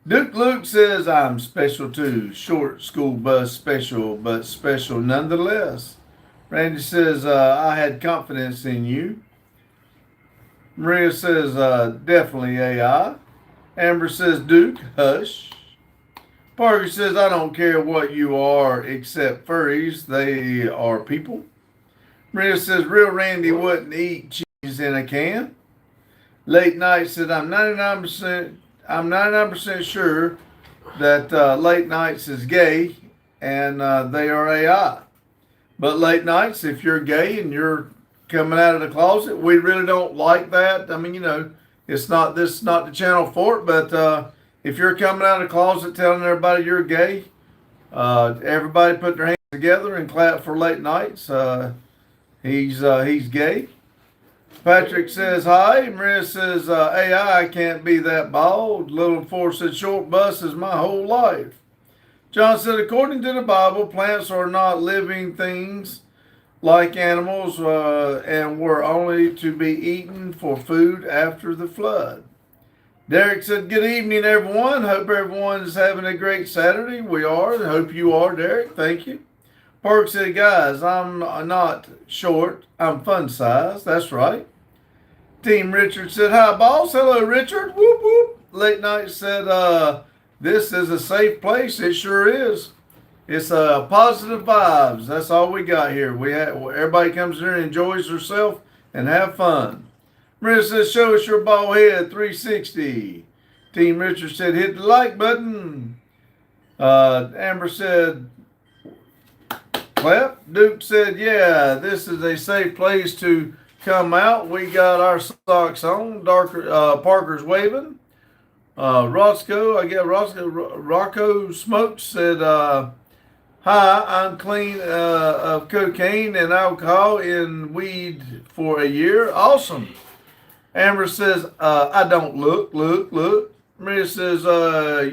Duke Luke says, I'm special too. Short school bus special, but special nonetheless. Randy says, I had confidence in you. Maria says, definitely AI. Amber says, Duke, hush. Parker says, I don't care what you are except furries. They are people. Maria says, real Randy wouldn't eat cheese in a can. Late Night said, I'm 99% sure that Late Nights is gay and they are AI. But Late Nights, if you're gay and you're coming out of the closet, we really don't like that. I mean, this is not the channel for it, but if you're coming out of the closet telling everybody you're gay, everybody put their hands together and clap for Late Nights. He's gay. Patrick says hi. Maria says AI can't be that bald. Little Four said short bus is my whole life. John said according to the Bible, plants are not living things like animals and were only to be eaten for food after the flood. Derek said good evening everyone. Hope everyone is having a great Saturday. We are. Hope you are, Derek. Thank you. Park said, guys, I'm not short. I'm fun size. That's right. Team Richard said, hi, boss. Hello, Richard. Whoop, whoop. Late Night said, this is a safe place. It sure is. It's positive vibes. That's all we got here. Everybody comes here and enjoys herself and have fun. Maria says, show us your bald head 360. Team Richard said, hit the like button. Amber said, clap. Duke said, yeah, this is a safe place to come out. We got our socks on. Parker's waving. Rocco Smokes said, hi, I'm clean of cocaine and alcohol and weed for a year. Awesome. Amber says, I don't look. Maria says,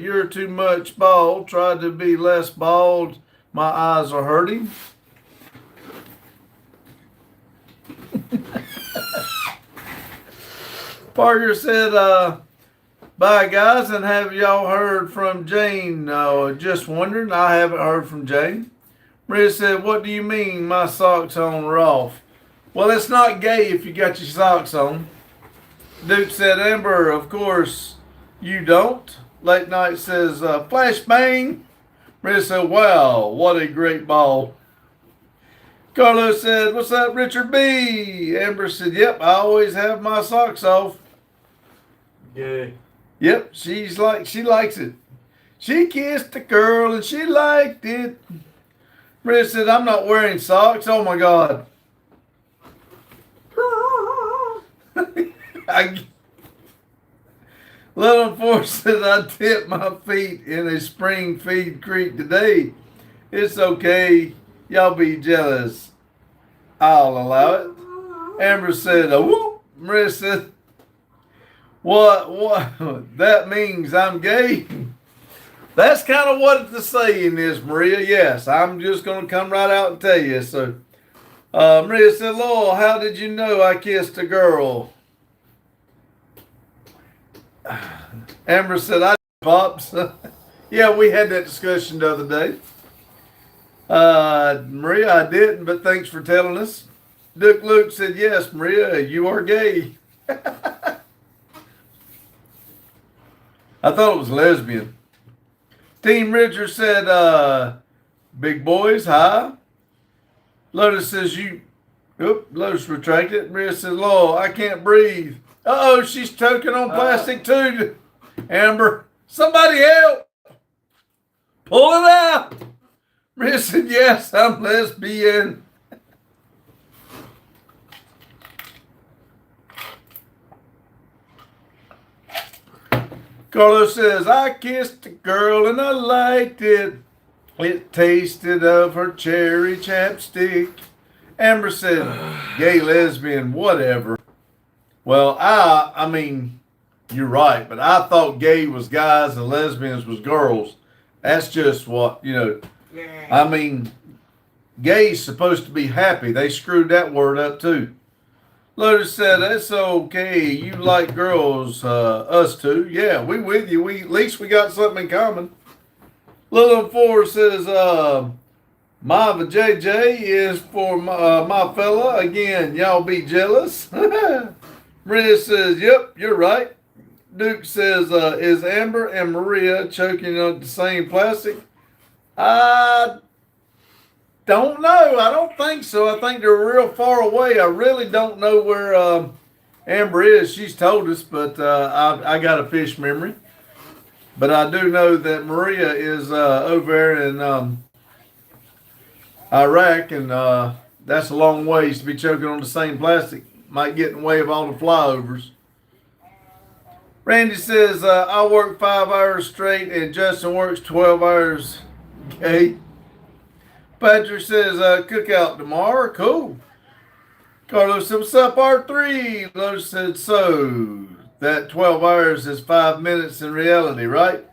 you're too much bald. Try to be less bald. My eyes are hurting. Parker said, bye guys, and have y'all heard from Jane? Just wondering. I haven't heard from Jane. Maria said, what do you mean my socks on are off? Well, it's not gay if you got your socks on. Duke said, Amber, of course you don't. Late Night says, flashbang. Maria said, wow, what a great ball. Carlos said, what's up, Richard B? Amber said, yep, I always have my socks off. Yeah. Yep, she likes it. She kissed the girl and she liked it. Maria said, I'm not wearing socks. Oh my God. Little Force says, I dipped my feet in a spring feed creek today. It's okay. Y'all be jealous. I'll allow it. Amber said, whoop. Maria said, what? That means I'm gay? That's kind of what the saying is, Maria. Yes, I'm just going to come right out and tell you. So, Maria said, Lowell, how did you know I kissed a girl? Amber said, I did, Pops. Yeah, we had that discussion the other day. Maria, I didn't, but thanks for telling us. Duke Luke said, yes, Maria, you are gay. I thought it was lesbian. Team Richard said, big boys, hi. Lotus says, Lotus retracted. Maria says, Lowell, I can't breathe. Uh-oh, she's choking on plastic too. Amber, somebody help. Pull it out. Maria said, yes, I'm lesbian. Carlos says, I kissed a girl and I liked it. It tasted of her cherry chapstick. Amber said, gay, lesbian, whatever. Well, I mean, you're right, but I thought gay was guys and lesbians was girls. That's just what, I mean, gay's supposed to be happy. They screwed that word up too. Lotus said, that's okay. You like girls, us too. Yeah, we with you. At least we got something in common. Little Four says, my JJ is for my fella. Again, y'all be jealous. Maria says, yep, you're right. Duke says, is Amber and Maria choking on the same plastic? I don't know. I don't think so. I think they're real far away. I really don't know where Amber is. She's told us, but I got a fish memory. But I do know that Maria is over there in Iraq, and that's a long ways to be choking on the same plastic. Might get in the way of all the flyovers. Randy says, I work 5 hours straight and Justin works 12 hours. Okay. Patrick says, cookout tomorrow. Cool. Carlos said, what's up, R3? Lotus said, so that 12 hours is 5 minutes in reality, right?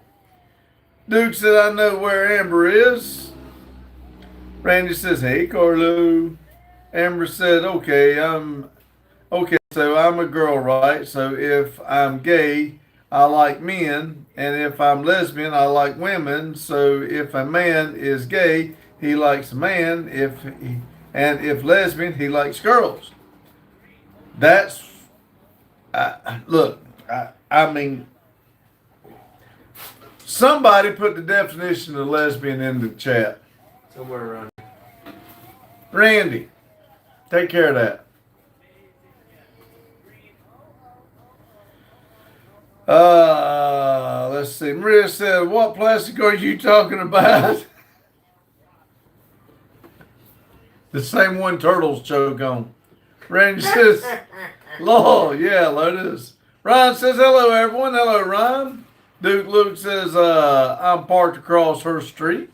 Duke said, I know where Amber is. Randy says, hey, Carlo. Amber said, okay, so I'm a girl, right? So if I'm gay, I like men. And if I'm lesbian, I like women. So if a man is gay, he likes a man. If lesbian, he likes girls. That's, look, I mean, somebody put the definition of lesbian in the chat. Somewhere around. Randy, take care of that. Let's see. Maria said, what plastic are you talking about? The same one turtles choke on. Randy says, Lord, yeah, Lotus. Ryan says, hello, everyone. Hello, Ryan. Duke Luke says, I'm parked across her street.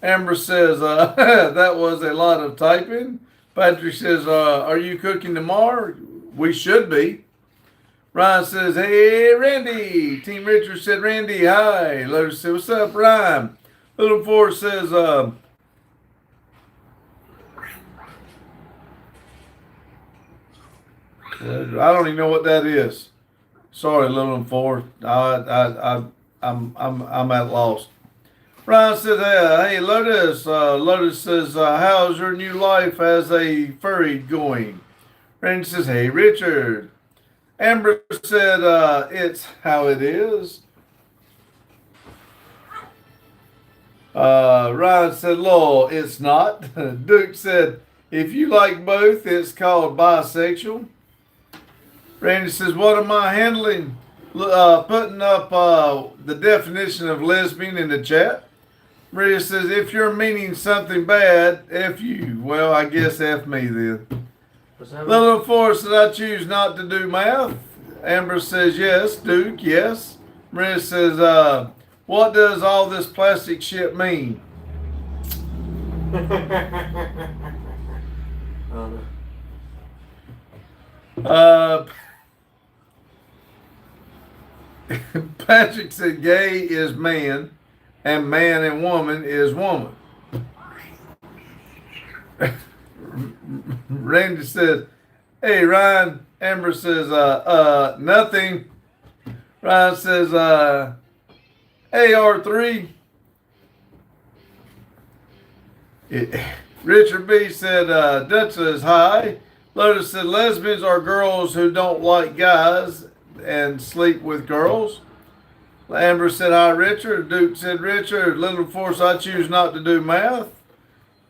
Amber says, that was a lot of typing. Patrick says, are you cooking tomorrow? We should be. Ryan says, hey, Randy. Team Richard said, Randy, hi. Lotus said, what's up, Ryan? Little Forrest says, I don't even know what that is. Sorry, Little Forrest. I'm at loss. Ryan says, hey, Lotus. Lotus says, how's your new life as a furry going? Randy says, hey, Richard. Amber said, it's how it is. Ryan said, lol, it's not. Duke said, if you like both, it's called bisexual. Randy says, what am I handling? Putting up the definition of lesbian in the chat. Maria says, if you're meaning something bad, F you. Well, I guess F me then. Little Forrest said, I choose not to do math. Amber says, yes. Duke, yes. Maria says, what does all this plastic shit mean? Patrick said, gay is man, and man and woman is woman. Randy says, hey, Ryan. Amber says, nothing. Ryan says, hey, R3. Richard B said, Dutch says, hi. Lotus said, lesbians are girls who don't like guys and sleep with girls. Amber said, hi, Richard. Duke said, Richard. Little Force, I choose not to do math.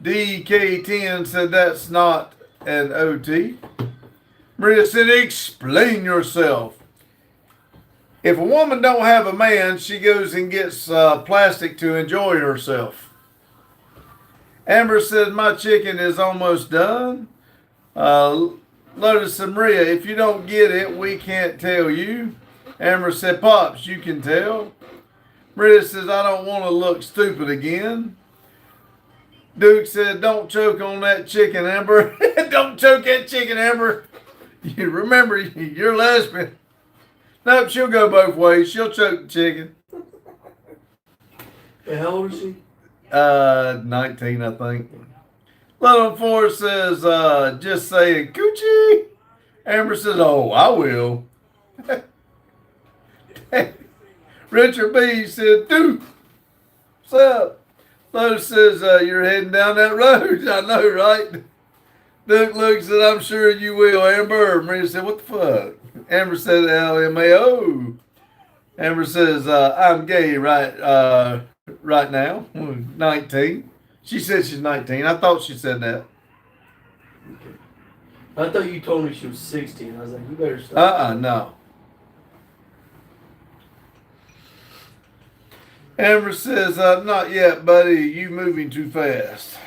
DK10 said, that's not an OT. Maria said, explain yourself. If a woman don't have a man, she goes and gets plastic to enjoy herself. Amber said, my chicken is almost done. Lotus and Maria, if you don't get it, we can't tell you. Amber said, Pops, you can tell. Maria says, I don't want to look stupid again. Duke said, don't choke on that chicken, Amber. Don't choke that chicken, Amber. You remember, you're lesbian. Nope, she'll go both ways. She'll choke the chicken. How old is she? 19, I think. Little Forrest says, just say coochie. Amber says, oh, I will. Richard B said, dude, what's up? Lotus says, you're heading down that road. I know, right? Duke Luke said, I'm sure you will, Amber. Maria said, what the fuck? Amber said, LMAO. Amber says, I'm gay right now. 19. She said she's 19. I thought she said that. Okay. I thought you told me she was 16. I was like, you better stop. No. Amber says, not yet, buddy. You moving too fast.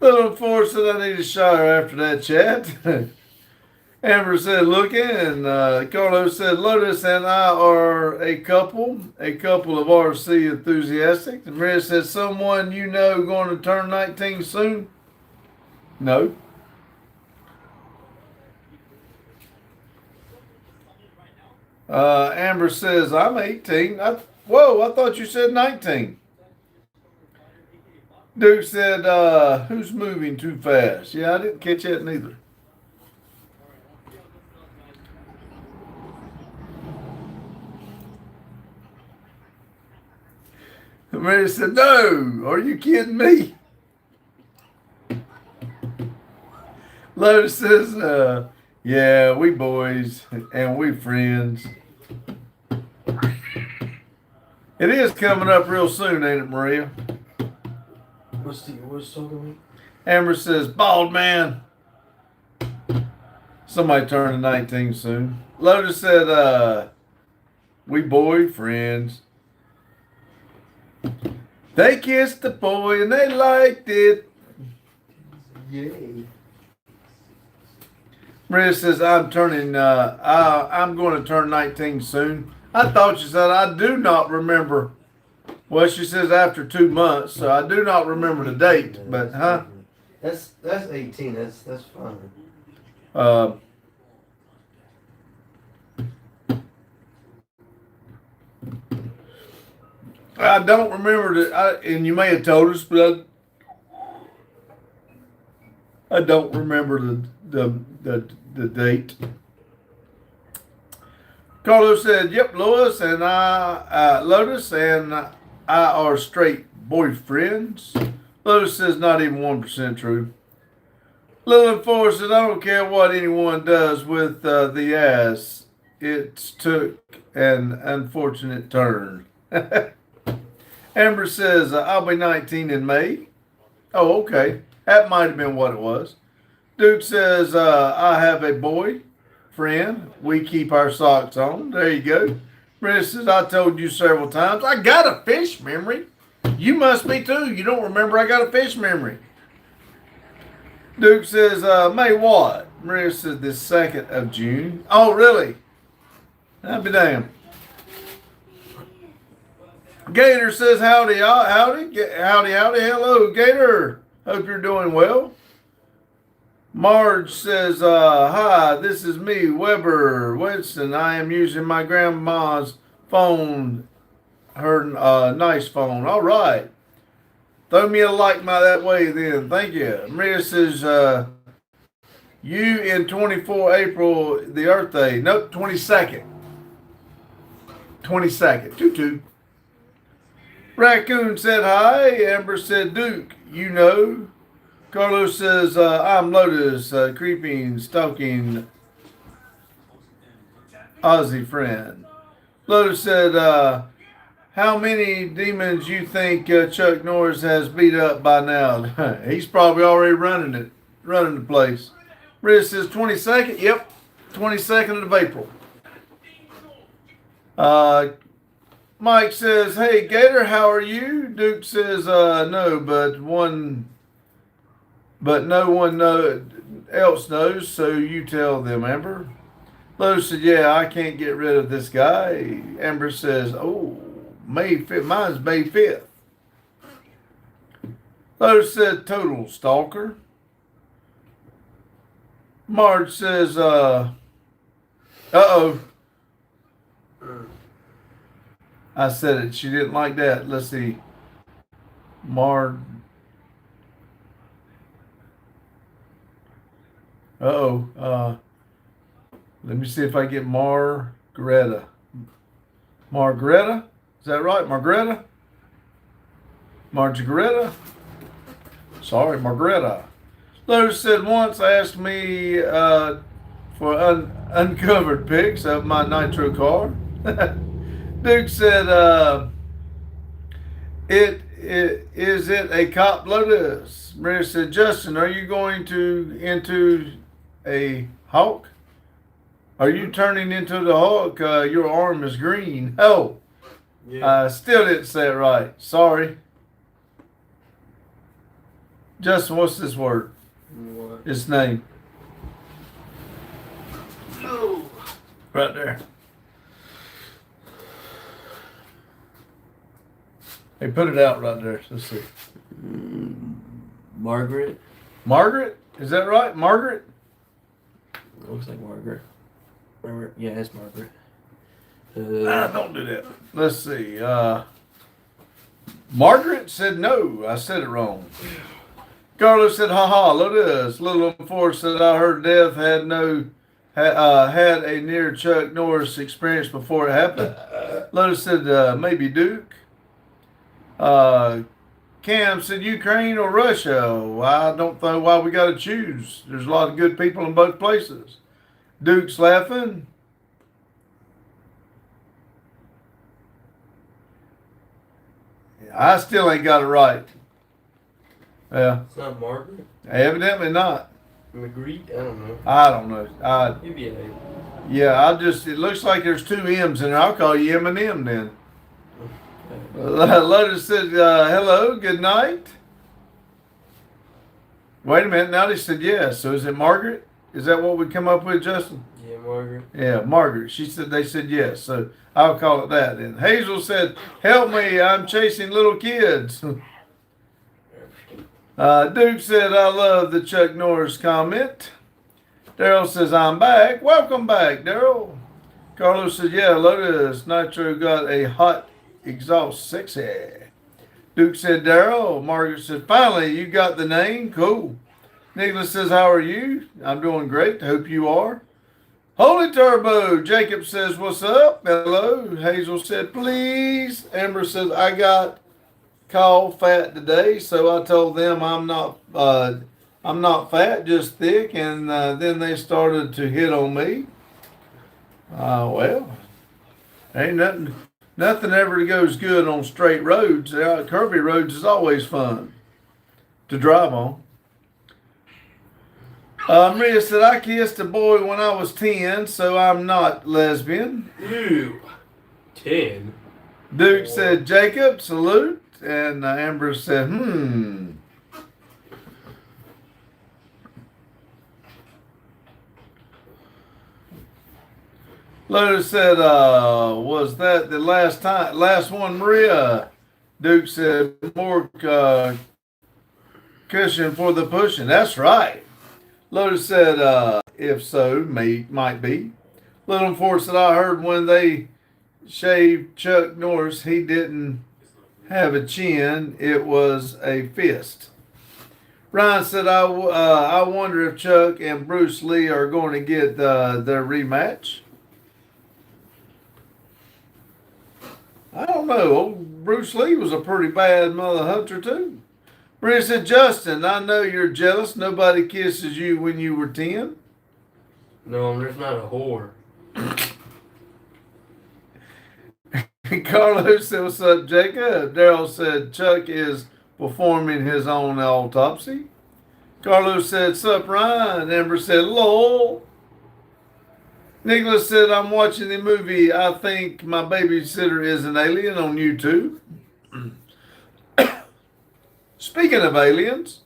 Little Forrest said, I need a shower after that chat. Amber said, looking, and Carlos said, Lotus and I are a couple of RC enthusiasts. And Maria said, someone you know going to turn 19 soon? No. Amber says, I'm 18. Whoa, I thought you said 19. Duke said, who's moving too fast? Yeah, I didn't catch that neither. Mary said, no, are you kidding me? Lotus says, yeah, we boys and we friends. It is coming up real soon, ain't it, Maria? What's talking about? Amber says, bald man. Somebody turning 19 soon. Lotus said, we boyfriends. They kissed the boy and they liked it. Yay. Maria says, I'm going to turn 19 soon. I thought she said, I do not remember. Well, she says after 2 months, so I do not remember the date, but, huh? That's 18. That's fine. I don't remember and you may have told us, but I don't remember the date. Carlos said, "Yep, Lotus and I are straight boyfriends." Lotus says, "Not even 1% true." Lillian Forrest said, "I don't care what anyone does with the ass. It's took an unfortunate turn." Amber says, "I'll be 19 in May." Oh, okay. That might have been what it was. Duke says, "I have a boy friend. We keep our socks on." There you go. Brenda says, "I told you several times. I got a fish memory. You must be too. You don't remember I got a fish memory." Duke says, "May what?" Maria says, "The 2nd of June." Oh, really? I'll be damned. Gator says, howdy, howdy, hello, Gator. Hope you're doing well. Marge says, hi, this is me, Weber Winston. I am using my grandma's phone, her nice phone. All right. Throw me a like that way then. Thank you. Maria says, you in 24 April, the Earth Day. Nope, 22nd. 22nd. 2-2. Raccoon said hi. Amber said, Duke, you know. Carlos says, I'm Lotus, creeping, stalking Aussie friend. Lotus said, how many demons you think Chuck Norris has beat up by now? He's probably already running the place. Riz says 22nd. Yep, 22nd of April. Mike says, hey, Gator, how are you? Duke says, no, but no one else knows, so you tell them, Amber. Lotus said, yeah, I can't get rid of this guy. Amber says, oh, May 5th. Mine's May 5th. Lotus said, total stalker. Marge says, uh-oh. I said it. She didn't like that. Let's see. Marge. Uh-oh. Let me see if I get Margareta. Margareta? Is that right? Margareta? Margareta? Sorry, Margareta. Lotus said once asked me for uncovered pics of my nitro car. Duke said, is it a cop Lotus? Maria said, Justin, are you going into a hawk? Are you turning into the hawk? Your arm is green. Oh, yeah. Still didn't say it right. Sorry. Justin, what's this word? What? His name. Oh. Right there. Hey, put it out right there. Let's see. Margaret? Margaret? Is that right? Margaret? Looks like Margaret. Yeah, it's Margaret. Don't do that. Let's see. Margaret said no. I said it wrong. Carlos said, haha, Lotus. Little Force said, I heard death had a near Chuck Norris experience before it happened. Lotus said, maybe Duke. Cam said, Ukraine or Russia? Well, I don't know why we got to choose. There's a lot of good people in both places. Duke's laughing. I still ain't got it right. Yeah. It's not Margaret? Evidently not. McGreet? I don't know. I don't know. He'd be a. Yeah, it looks like there's two M's in there. I'll call you M&M then. Lotus said, hello, good night. Wait a minute, now they said yes. So is it Margaret? Is that what we come up with, Justin? Yeah, Margaret. Yeah, Margaret. They said yes. So I'll call it that then. Hazel said, help me, I'm chasing little kids. Duke said, I love the Chuck Norris comment. Daryl says, I'm back. Welcome back, Daryl. Carlos said, yeah, Lotus Nitro got a hot exhaust sexy. Duke said, Daryl. Margaret said, finally, you got the name. Cool. Nicholas says, how are you? I'm doing great. Hope you are. Holy Turbo. Jacob says, what's up? Hello. Hazel said, please. Amber says, I got called fat today, so I told them I'm not fat, just thick, and then they started to hit on me. Well, ain't nothing ever goes good on straight roads. Curvy roads is always fun to drive on. Maria said, I kissed a boy when I was 10, so I'm not lesbian. Ew. 10. Duke said, Jacob, salute. And Amber said, Lotus said, was that the last one, Maria? Duke said, more cushion for the pushing. That's right. Lotus said, if so, might be. Little Ford said, I heard when they shaved Chuck Norris, he didn't have a chin, it was a fist. Ryan said, I wonder if Chuck and Bruce Lee are going to get their rematch. I don't know. Old Bruce Lee was a pretty bad mother hunter too. Brenda said, Justin, I know you're jealous. Nobody kisses you when you were 10. No, there's not a whore. Carlos said, what's up, Jacob? Daryl said, Chuck is performing his own autopsy. Carlos said, sup, Ryan? Amber said, lol. Nicholas said, I'm watching the movie I Think My Babysitter is an Alien on YouTube. Speaking of aliens,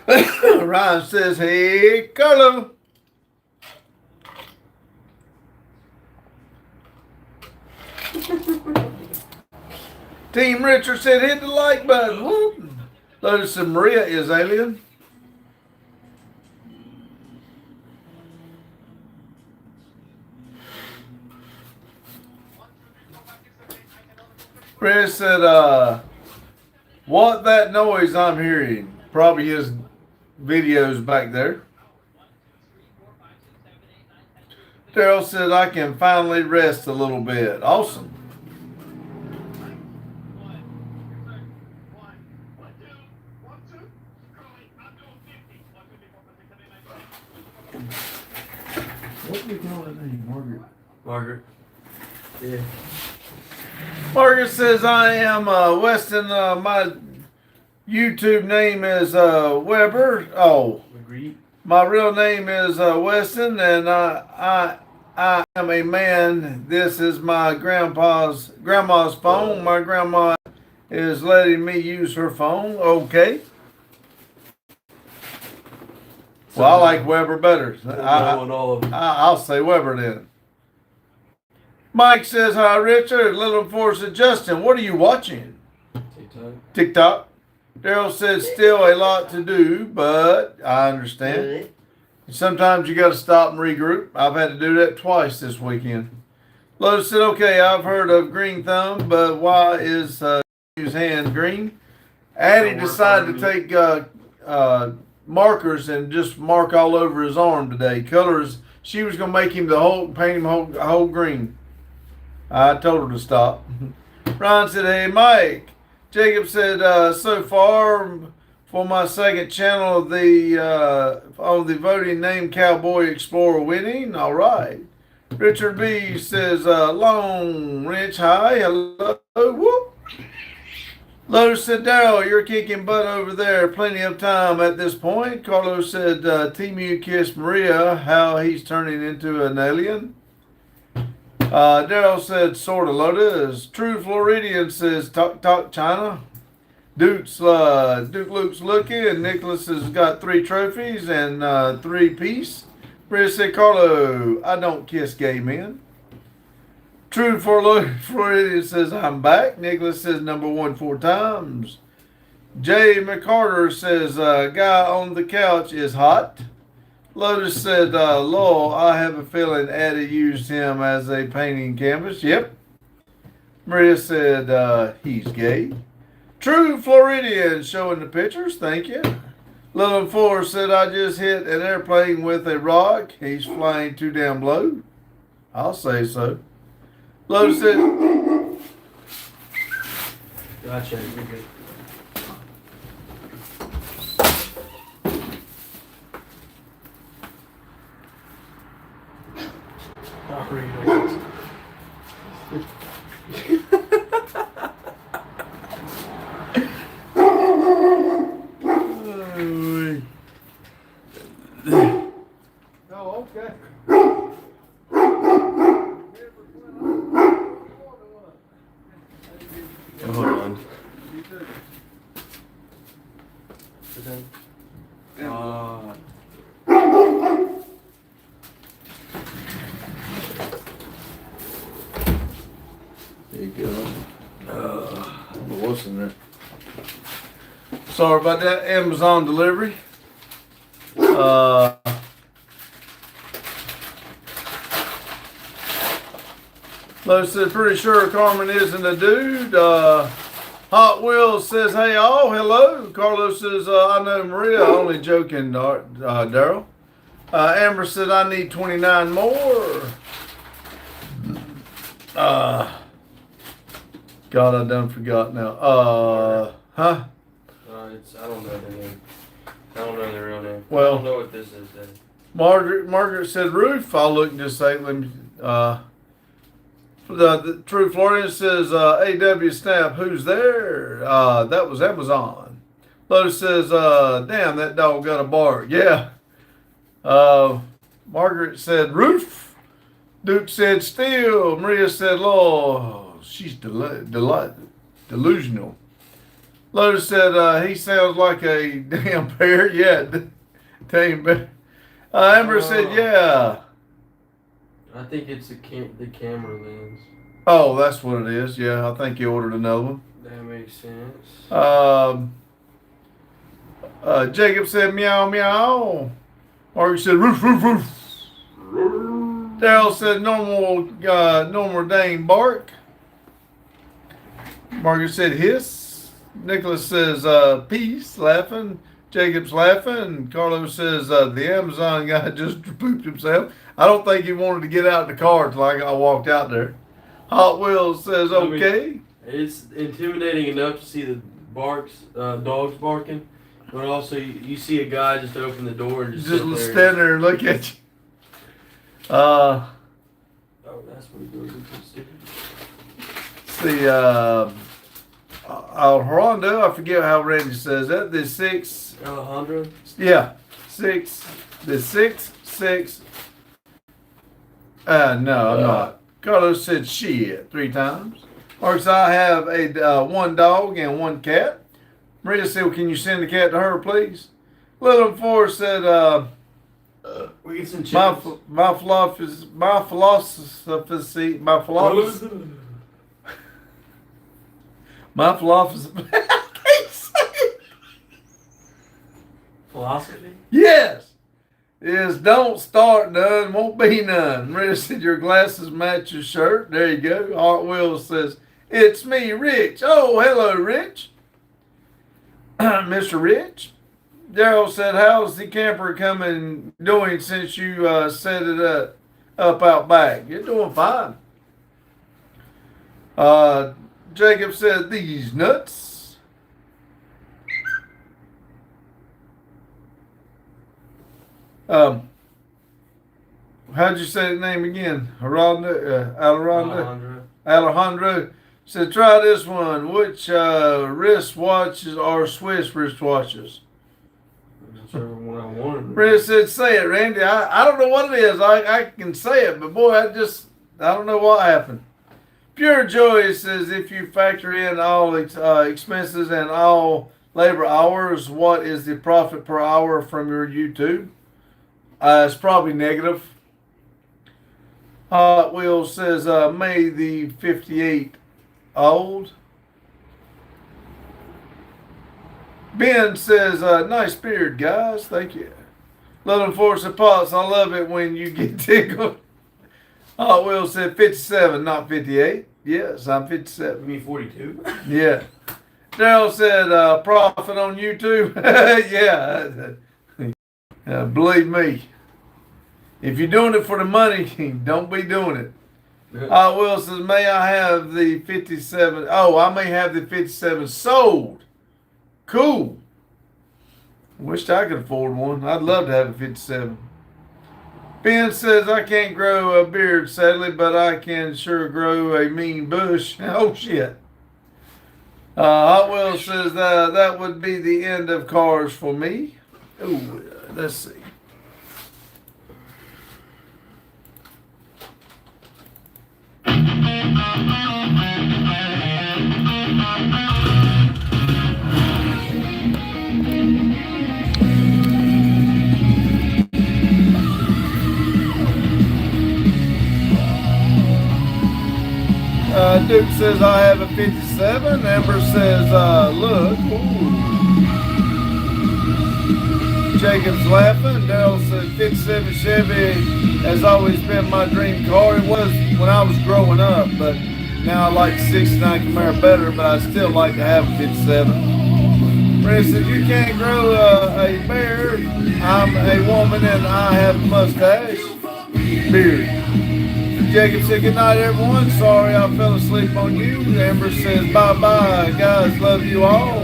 Ryan says, hey, Carlo. Team Richard said, hit the like button. Whoop. Lotus said, Maria is alien. Chris said, what that noise I'm hearing? Probably his videos back there. Daryl said, I can finally rest a little bit. Awesome. What do we call that name? Margaret. Margaret. Yeah. Margaret says, I am Weston. My YouTube name is Weber. Oh, Agreed. my real name is Weston, and I am a man. This is my grandma's phone. My grandma is letting me use her phone. Okay. Well, I like Weber better. I'll say Weber then. Mike says, hi, Richard. Little Four said, Justin, what are you watching? TikTok. Daryl said, still a lot to do, but I understand. Sometimes you got to stop and regroup. I've had to do that twice this weekend. Lotus said, okay, I've heard of Green Thumb, but why is his hand green? Addie decided to take markers and just mark all over his arm today. Colors. She was going to make him paint him whole green. I told her to stop. Ron said, hey, Mike. Jacob said, so far for my second channel, on the voting name Cowboy Explorer winning. All right. Richard B says, Long Wrench, hi, hello, whoop. Lotus said, Daryl, you're kicking butt over there. Plenty of time at this point. Carlos said, Timu kissed Maria, how he's turning into an alien. Daryl said, sorta Lotus. True Floridian says, talk China. Duke Luke's looking. Nicholas has got 3 trophies and 3 piece. Maria said, Carlo, I don't kiss gay men. True Floridian says, I'm back. Nicholas says, number 1 4 times. Jay McCarter says, guy on the couch is hot. Lotus said, Lowell, I have a feeling Addie used him as a painting canvas. Yep. Maria said, he's gay. True Floridian showing the pictures. Thank you. Little 4 said, I just hit an airplane with a rock. He's flying too damn low. I'll say so. Lotus said, Gotcha, you're good. Operator. oh, okay. Hold on. There you go. What's in there? Sorry about that. Amazon delivery. Lotus said, pretty sure Carmen isn't a dude. Hot Wheels says, hey, all, hello. Carlos says, I know Maria. Only joking, Daryl. Amber said, I need 29 more. God, I done forgot now. Huh? I don't know the name. I don't know the real name. Well, I don't know what this is then. Margaret said roof. I'll look and just say, the True Floridian says, AW Snap, who's there? That was Amazon. Lotus says, damn, that dog got a bark. Yeah. Margaret said roof. Duke said steel. Maria said law. She's delusional. Lotus said, he sounds like a damn bear. Yeah, tame bear. Amber said, yeah. I think it's the camera lens. Oh, that's what it is. Yeah, I think you ordered another one. That makes sense. Jacob said, meow, meow. Margaret said, roof, roof, roof. Daryl said, normal dang bark. Margaret said, hiss. Nicholas says, peace, laughing. Jacob's laughing. Carlos says, the Amazon guy just pooped himself. I don't think he wanted to get out of the car until I walked out there. Hot Wheels says, okay. It's intimidating enough to see the dogs barking, but also you see a guy just open the door and just stand there and look at you. Oh, that's what he goes into. See, Alejandro, I forget how Randy says that. The 6. Alejandro? Yeah, 6. The 6, 6. No, I'm not. Carlos said shit 3 times. Marcus, I have a 1 dog and 1 cat. Maria said, well, can you send the cat to her, please? Little 4 said, we get some chickens. my philosophy, Philosophy? Yes, is don't start none, won't be none. Maria said, your glasses match your shirt. There you go. Art Will says, it's me, Rich. Oh, hello, Rich. Mr. Rich. Daryl said, how's the camper doing since you set it up out back? You're doing fine. Jacob said, these nuts. how'd you say the name again? Alejandro? Alejandro. Alejandro said, try this one. Which wristwatches are Swiss wristwatches? Whichever one I wanted. Randy said, say it, Randy. I don't know what it is. I can say it, but boy, I don't know what happened. Pure Joy says, if you factor in all expenses and all labor hours, what is the profit per hour from your YouTube? It's probably negative. Hot Wheels says, May the 58 old. Ben says, nice beard, guys. Thank you. Little Force Pots, I love it when you get tickled. Hot Wheels said 57, not 58. Yes, I'm 57. You mean 42? Yeah. Daryl said, profit on YouTube. Yeah. Believe me. If you're doing it for the money, don't be doing it. Will says, may I have the 57? Oh, I may have the 57 sold. Cool. Wished I could afford one. I'd love to have a 57. Ben says, I can't grow a beard, sadly, but I can sure grow a mean bush. Oh, shit. Hot Wheels says that would be the end of cars for me. Oh, let's see. Duke says I have a 57. Amber says, look. Ooh. Jacob's laughing. Daryl says 57 Chevy has always been my dream car. It was when I was growing up, but now I like the 69 Camaro better, but I still like to have a 57. For instance, you can't grow a beard. I'm a woman and I have a mustache. Beard. Jacob said, good night, everyone. Sorry I fell asleep on you. Amber says, bye-bye. Guys, love you all.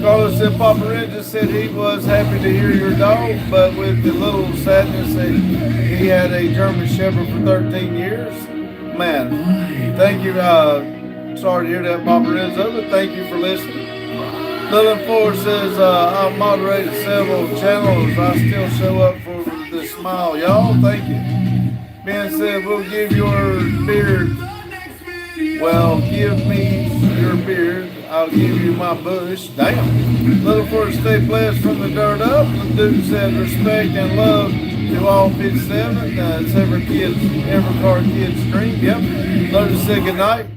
Carlos said, Papa Red just said he was happy to hear your dog, but with the little sadness that he had a German Shepherd for 13 years. Man, thank you. Sorry to hear that, Papa Red's over. Thank you for listening. Lillian Ford says, I've moderated several channels. I still show up for the smile. Y'all, thank you. Ben said, we'll give your beard. Well, give me your beard. I'll give you my bush. Damn. Little Ford, stay blessed from the dirt up. The dude said, respect and love to all 57. It's every car kid's dream. Yep. Lotus said good night.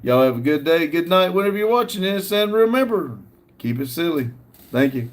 Y'all have a good day, good night, whenever you're watching this. And remember, keep it silly. Thank you.